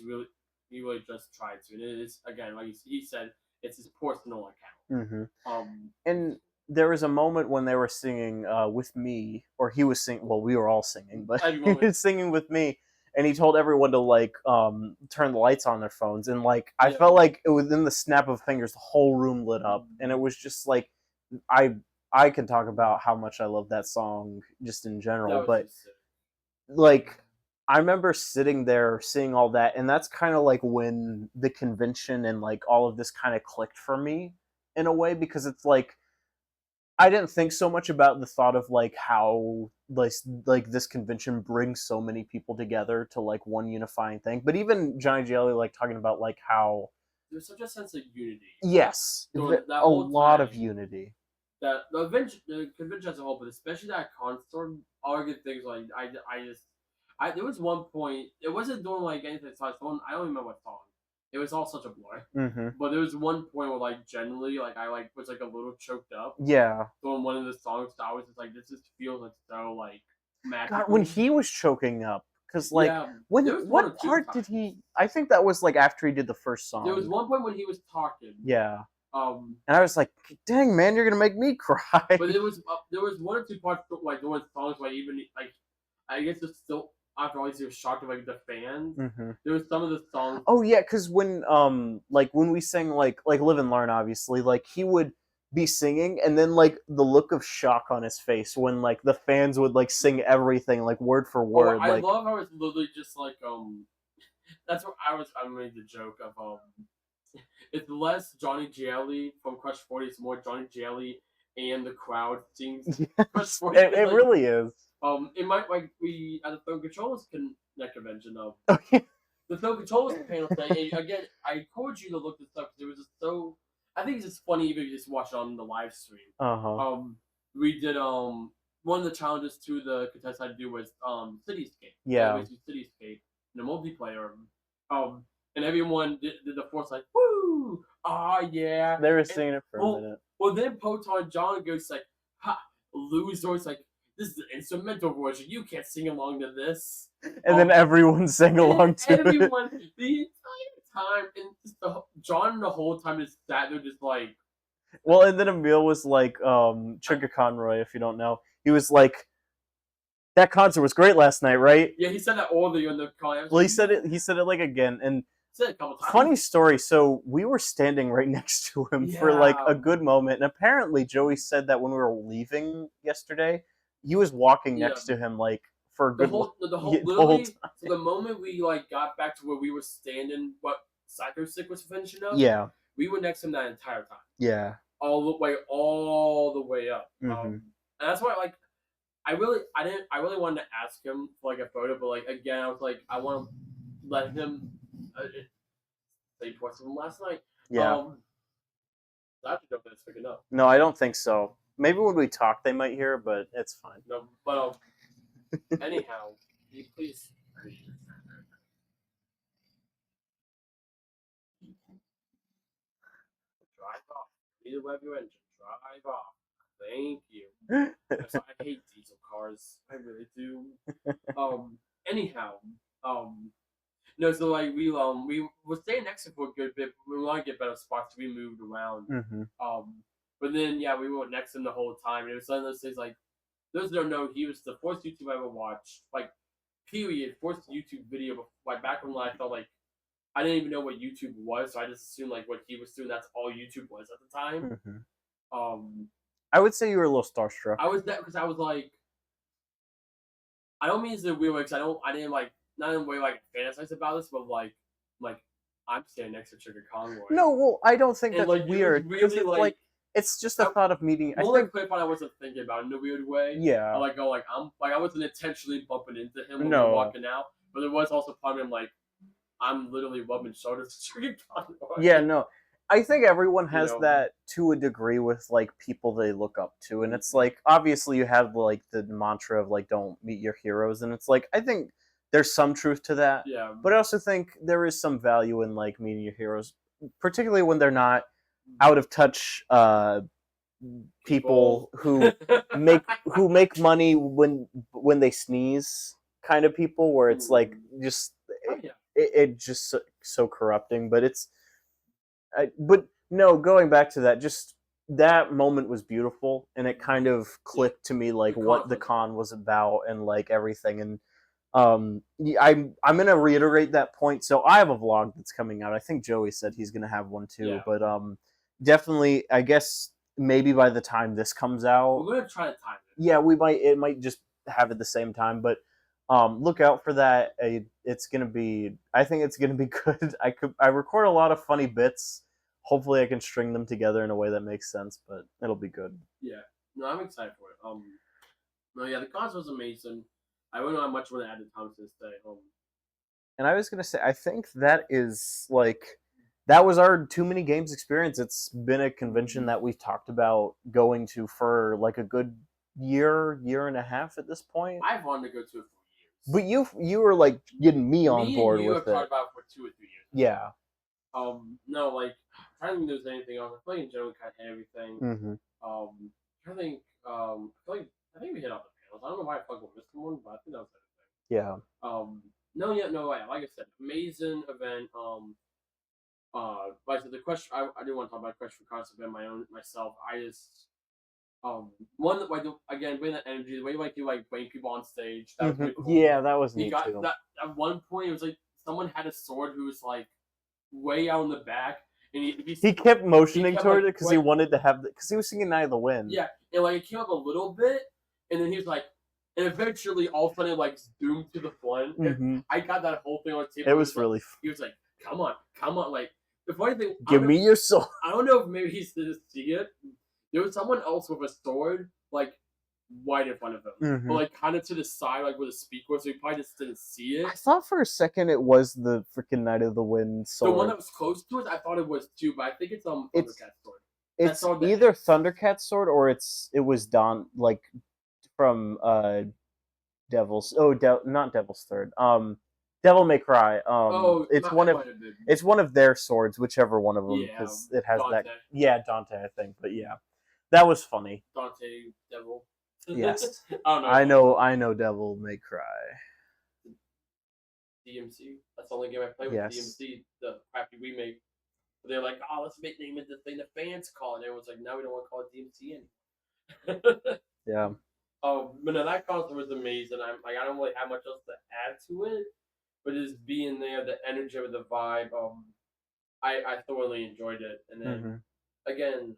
really just tried to. And it is again, like he said, it's his personal account. Mm-hmm. And there was a moment when they were singing with me, or he was singing. Well, we were all singing, but he was singing with me. And he told everyone to like turn the lights on their phones, and like I felt like within the snap of fingers, the whole room lit up, and it was just like I can talk about how much I love that song just in general, but like I remember sitting there seeing all that, and that's kind of like when the convention and like all of this kind of clicked for me in a way, because it's like I didn't think so much about the thought of like how like this convention brings so many people together to like one unifying thing. But even Johnny GLA like talking about like how there's such a sense of unity. Yes, a lot of unity. That the convention as a whole, but especially that concert, all good things. Like there was one point. It wasn't doing like anything. I don't remember what song. It was all such a blur. Mm-hmm. But there was one point where, like, generally, like, I like was like a little choked up. Yeah. Doing one of the songs, I was just like, this just feels like so like magical. God, when he was choking up, because like what part did he? I think that was like after he did the first song. There was one point when he was talking. Yeah. And I was like, dang man, you're gonna make me cry. But there was one or two parts like doing songs like even like I guess it's still. After all, he was shocked of like the fans. Mm-hmm. There was some of the songs. Oh yeah, because when we sang like Live and Learn, obviously, like he would be singing, and then like the look of shock on his face when like the fans would like sing everything like word for word. I love how it's literally just like That's what I made the joke of it's less Johnny GLA from Crush 40, it's more Johnny GLA and the crowd sings. Yes, it really is. It might like we at the Throw Controllers convention though. Okay. The Throw Controllers panel thing. And again, I encourage you to look this up because it was just so. I think it's just funny even if you just watch it on the live stream. Uh-huh. We did one of the challenges to the contest I had to do was Cityscape. Yeah. We did Cityscape in a multiplayer. And everyone did the force like woo, yeah. They were singing it for a minute. Well, then Poton John goes like, ha, loser. It's like this is the instrumental version. You can't sing along to this. And then everyone sang along to it. Everyone the entire time, and just John the whole time just sat there, just like. Well, and then Emil was like, Chugga Conroy, if you don't know, he was like, that concert was great last night, right? Yeah, he said that earlier in the call. Well, he said it like again, and said it a couple times. Funny story. So we were standing right next to him for like a good moment, and apparently Joey said that when we were leaving yesterday, he was walking next to him like for a good the whole time. So the moment we like got back to where we were standing, what Psycho Sick was finishing up. Yeah, we were next to him that entire time. Yeah, all the way up. And that's why like. I really wanted to ask him for like a photo, but like again, I was like, I want to let him say parts of him last night. Yeah. I have to know if that's picking up. No, I don't think so. Maybe when we talk, they might hear, but it's fine. No, but anyhow, please. Drive off. Either way of your engine. Drive off. Thank you. I hate diesel cars. I really do. Anyhow, no. So like we were staying next to him for a good bit. We want to get better spots. So we moved around. But then yeah, we were next to him the whole time. And it was one of those things like those that don't know, he was the first YouTube I ever watched. Like period, first YouTube video. Like back when I felt like I didn't even know what YouTube was, so I just assumed like what he was doing. That's all YouTube was at the time. I would say you were a little starstruck. I was that because I was like, I don't mean it's a weird way because I didn't like not in a way like fantasize about this, but like I'm standing next to Chugga Conroy. No, well, I don't think that's like, weird. Really like it's just a thought of meeting. I think I wasn't thinking about it in a weird way. Yeah. I I wasn't intentionally bumping into him when we were walking out, but there was also part of him like I'm literally rubbing shoulders with Chugga Conroy. Yeah, no. I think everyone has that to a degree with like people they look up to, and it's like obviously you have like the mantra of like don't meet your heroes, and it's like I think there's some truth to that. Yeah. But I also think there is some value in like meeting your heroes, particularly when they're not out of touch people who make money when they sneeze kind of people, where it's like just it just so corrupting, but it's. But no, going back to that, just that moment was beautiful, and it kind of clicked to me like what the con was about and like everything. And I'm gonna reiterate that point. So I have a vlog that's coming out. I think Joey said he's gonna have one too. Yeah. But definitely, I guess maybe by the time this comes out, we're gonna try to time it. Yeah, we might. It might just have it the same time, but. Look out for that. It's gonna be. I think it's gonna be good. I record a lot of funny bits. Hopefully, I can string them together in a way that makes sense. But it'll be good. Yeah. No, I'm excited for it. No, yeah, the concert was amazing. I don't know how much I want to add to Thomas this day. And I was gonna say, I think that is like that was our Too Many Games experience. It's been a convention that we've talked about going to for like a good year and a half at this point. I've wanted to go to it. But you were like getting me on board with it. Me and you have talked about it for 2 or 3 years. Yeah. No, like I don't think there's anything else. I feel like in general kind of hit everything. I think I think we hit off the panels. I don't know why I fucking missed one, but I think that was everything. Yeah. No, like I said, amazing event. Like the question, I do want to talk about question for concept and myself. I just. One that like again bring that energy, the way like you like bring people on stage. That was really cool. Yeah, that was neat too. That at one point it was like someone had a sword who was like way out in the back, and he kept motioning toward it because he wanted to have because he was singing "Night of the Wind." Yeah, and like it came up a little bit, and then he was like, and eventually all of a sudden it like zoomed to the front. I got that whole thing on tape. It was really. He was like, "Come on!" Like the funny thing, give me your soul. I don't know if maybe he didn't see it. There was someone else with a sword, like right in front of him, Mhm. but like kind of to the side, like where the speaker was, so he probably just didn't see I it. thought for a second it was the freaking Knight of the Wind The one sword. that was close to it, I thought it was too, but I think it's It's Thundercat sword. That's it's on the either X. Thundercat sword or it was Don like from Devil's not Devil's Third. Devil May Cry. Oh, it might have been. It's one of their swords, whichever one of them, Yeah, because it has that. Dante. Yeah, Dante, I think. But yeah, that was funny. Dante Devil. Yes, I don't know. I know. Devil May Cry. DMC. That's the only game I played with Yes. DMC, the crappy remake. But they're like, oh, let's name it the thing the fans call it. And everyone's like, no, we don't want to call it DMC anymore. Yeah. But no, that concert was amazing. I'm like, I don't really have much else to add to it, but just being there, the energy of the vibe, I thoroughly enjoyed it. And then again,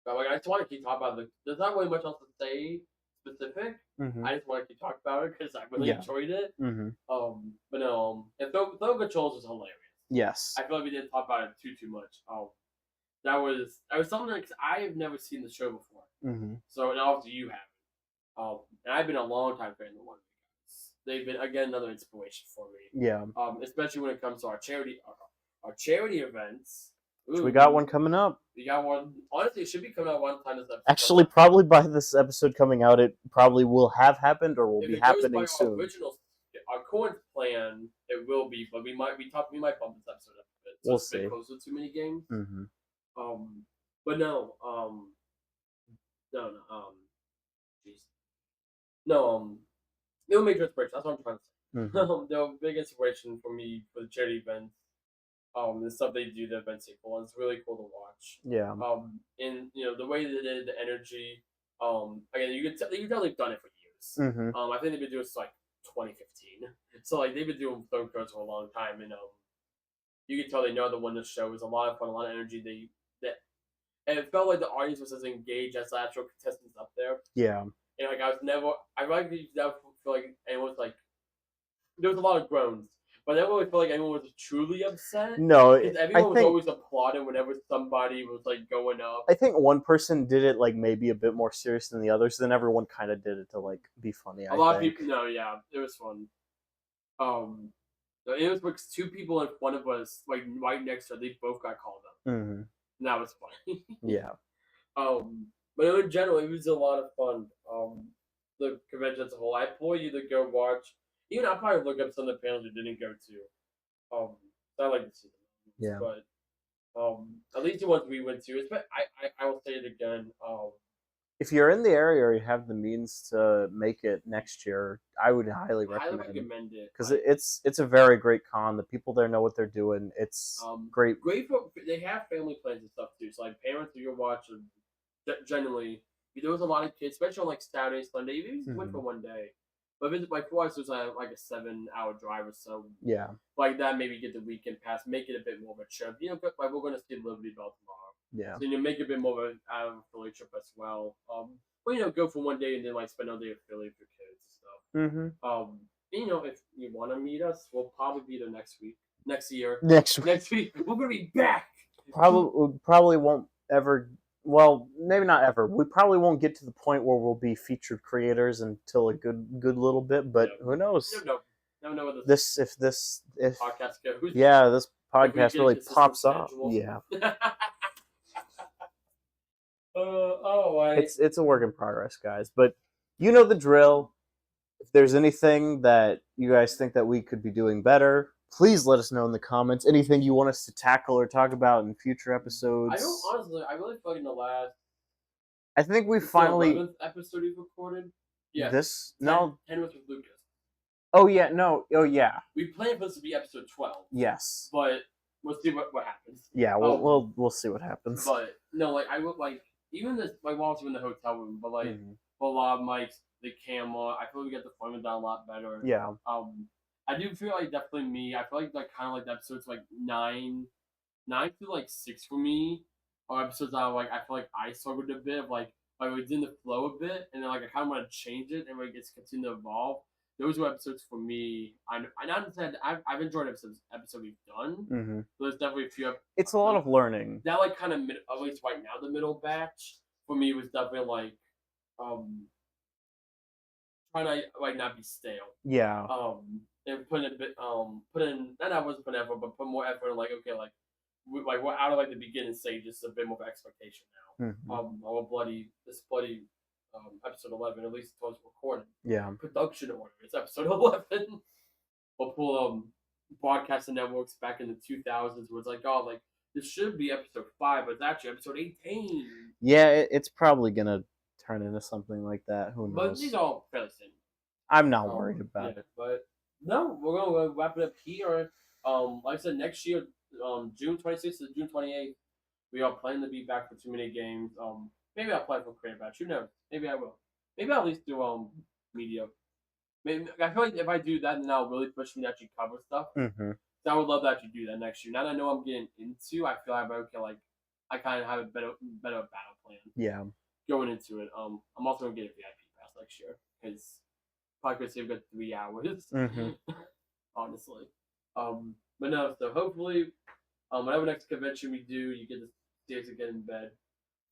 but like I just want to keep talking about the. There's not really much else to say specific. I just want to keep talking about it because I really enjoyed it. But no, and Throw Controls was hilarious. Yes. I feel like we didn't talk about it too much. That was something because I have never seen the show before. So and obviously you haven't. And I've been a long time fan of the One guys. They've been again another inspiration for me. Yeah. Especially when it comes to our charity events. Ooh, we got one coming up. We got one. Honestly, it should be coming out one time this episode. Actually, probably by this episode coming out, it probably will have happened or will be happening soon. Our current plan, it will be, but we might bump this episode up a bit. So we'll it's a bit closer to mini games. But no, jeez, no, it will make your inspiration. That's what I'm trying to say. The big inspiration for me for the charity events. The stuff they do, the event sequel, and it's really cool to watch. Yeah. And the way they did the energy. Again, you can tell they've done it for years. I think they've been doing it since like 2015. So like they've been doing film shows for a long time, and you can tell they know the one the show was a lot of fun, a lot of energy. And it felt like the audience was as engaged as the actual contestants up there. Yeah. And like I never feel like anyone was like there was a lot of groans. But I never really felt like anyone was truly upset. No, everyone was always applauding whenever somebody was like going up. I think one person did it like maybe a bit more serious than the others. Then everyone kind of did it to like be funny. A lot of people, no, yeah, it was fun. It was like two people in front of us, like right next to us. They both got called up. And that was funny. Yeah. But in general, it was a lot of fun. The convention as a whole. I implore you to go watch. Even I'll probably look up some of the panels you didn't go to. I like to see them. Yeah. But at least the ones we went to. I will say it again. If you're in the area or you have the means to make it next year, I would highly recommend it because it's a very great con. The people there know what they're doing. It's great. Great for they have family plans and stuff too. So like parents who you watch, generally there was a lot of kids, especially on like Saturday, Sunday. Even went for one day. But if it's like for us, it was like a 7-hour drive or so. Yeah. Like that, maybe get the weekend pass, make it a bit more of a trip. Like we're going to see Liberty Bell tomorrow. Yeah. So make it a bit more of a Philly trip as well. But go for one day and then like spend all day at Philly with your kids and stuff. If you want to meet us, we'll probably be there next week, next year, next week. We're gonna be back. Probably won't ever. Well, maybe not ever. We probably won't get to the point where we'll be featured creators until a good little bit. But who knows? Never know what this podcast goes. Yeah, this podcast really pops off. Yeah. It's a work in progress, guys. But you know the drill. If there's anything that you guys think that we could be doing better, please let us know in the comments. Anything you want us to tackle or talk about in future episodes. I really feel like in the last. I think we finally. 11th episode we've recorded. Yeah. 10 was with Lucas. Oh yeah, no. Oh yeah. We planned for this to be episode 12. Yes. But we'll see what happens. Yeah, we'll see what happens. But no, like I would like even this like while I was in the hotel room, but like for a lot of mics, the camera, I feel like we got the framing down a lot better. Yeah. I do feel like definitely me. I feel like kind of like the episodes like 9 to like 6 for me. Or episodes that I feel like I struggled a bit of like we was in the flow a bit, and then like I kind of want to change it and like it's continue to evolve. Those were episodes for me. I understand. I've enjoyed episode we've done. So there's definitely a few. It's a lot of learning. That like kind of at least right now the middle batch for me was definitely like trying to like not be stale. Yeah. And put in a bit put in and I wasn't putting effort, but put more effort in like okay, like we're out of like the beginning stage, just a bit more expectation now. Hmm. Our bloody episode 11, at least towards recording. Yeah. Production order. It's episode 11. We'll pull broadcasting networks back in the 2000s where it's like, oh, like this should be episode 5, but it's actually episode 18. Yeah, it's probably gonna turn into something like that. Who But these knows? are all fairly same. I'm not worried about Yeah, it. but no, we're gonna wrap it up here. Like I said, next year, June 26th to June 28th, we are planning to be back for too many games. Maybe I'll play for Creative Batch. Who knows? Maybe I will. Maybe I'll at least do media. Maybe I feel like if I do that, then that'll really push me to actually cover stuff. Hmm. So I would love to actually do that next year. Now that I know I'm getting into, I feel like okay, like I kind of have a better battle plan Yeah. going into it. I'm also gonna get a VIP pass next year because probably could save a good 3 hours. Hmm. Honestly. But no, so hopefully, whatever next convention we do, you get to see us again in bed.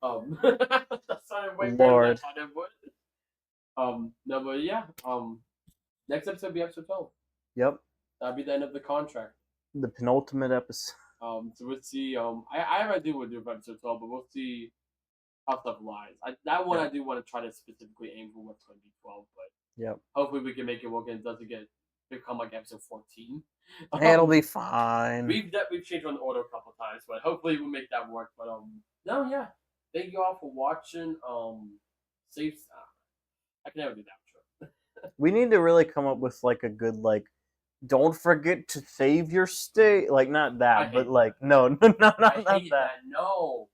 That sounded way better than I Lord. thought it would. No, but yeah. Next episode will be episode 12. Yep. That'll be the end of the contract. The penultimate episode. So we'll see. I have an idea what to do for episode 12, but we'll see how stuff lies. That one Yeah. I do want to try to specifically aim for what's going to be 12, but Yep. hopefully we can make it work and it doesn't become like episode 14. It'll be fine. We've changed on the order a couple times, but hopefully we'll make that work. But no, yeah. Thank you all for watching. Safe. I can never do that. We need to really come up with like a good like. Don't forget to save your state. Like not that, but like that. No, not I hate that. No.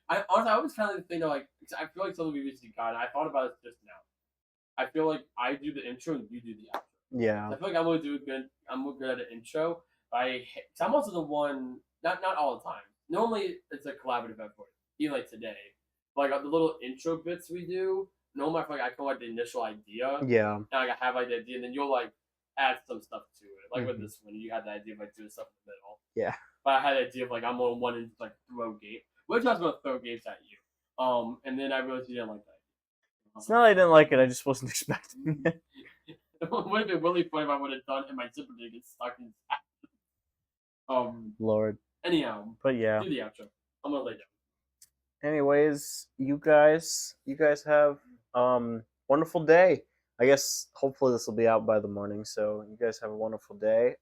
I honestly, I was kind of thinking like I feel like something we recently got. I thought about it just now. I feel like I do the intro and you do the outro. Yeah. I feel like I'm gonna do good. I'm good at the intro. I'm also the one. Not all the time. Normally it's a collaborative effort. Even like today, like the little intro bits we do. Normally I feel like I come like the initial idea. Yeah. And like I have like the idea, and then you'll like add some stuff to it. Like with this one, you had the idea of like doing stuff in the middle. Yeah. But I had the idea of like I'm gonna want to like throw game, which I was gonna throw games at you. And then I realized you didn't like that. It's not that I didn't like it. I just wasn't expecting it. It would have been really funny if I would have done it and my zipper didn't get stuck in. Lord. Anyhow. But yeah. Do the outro. I'm gonna lay down. Anyways, you guys have wonderful day. I guess hopefully this will be out by the morning, so you guys have a wonderful day.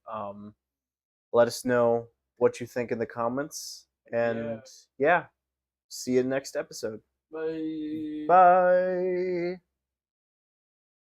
Let us know what you think in the comments, and yeah see you next episode. Bye. Bye.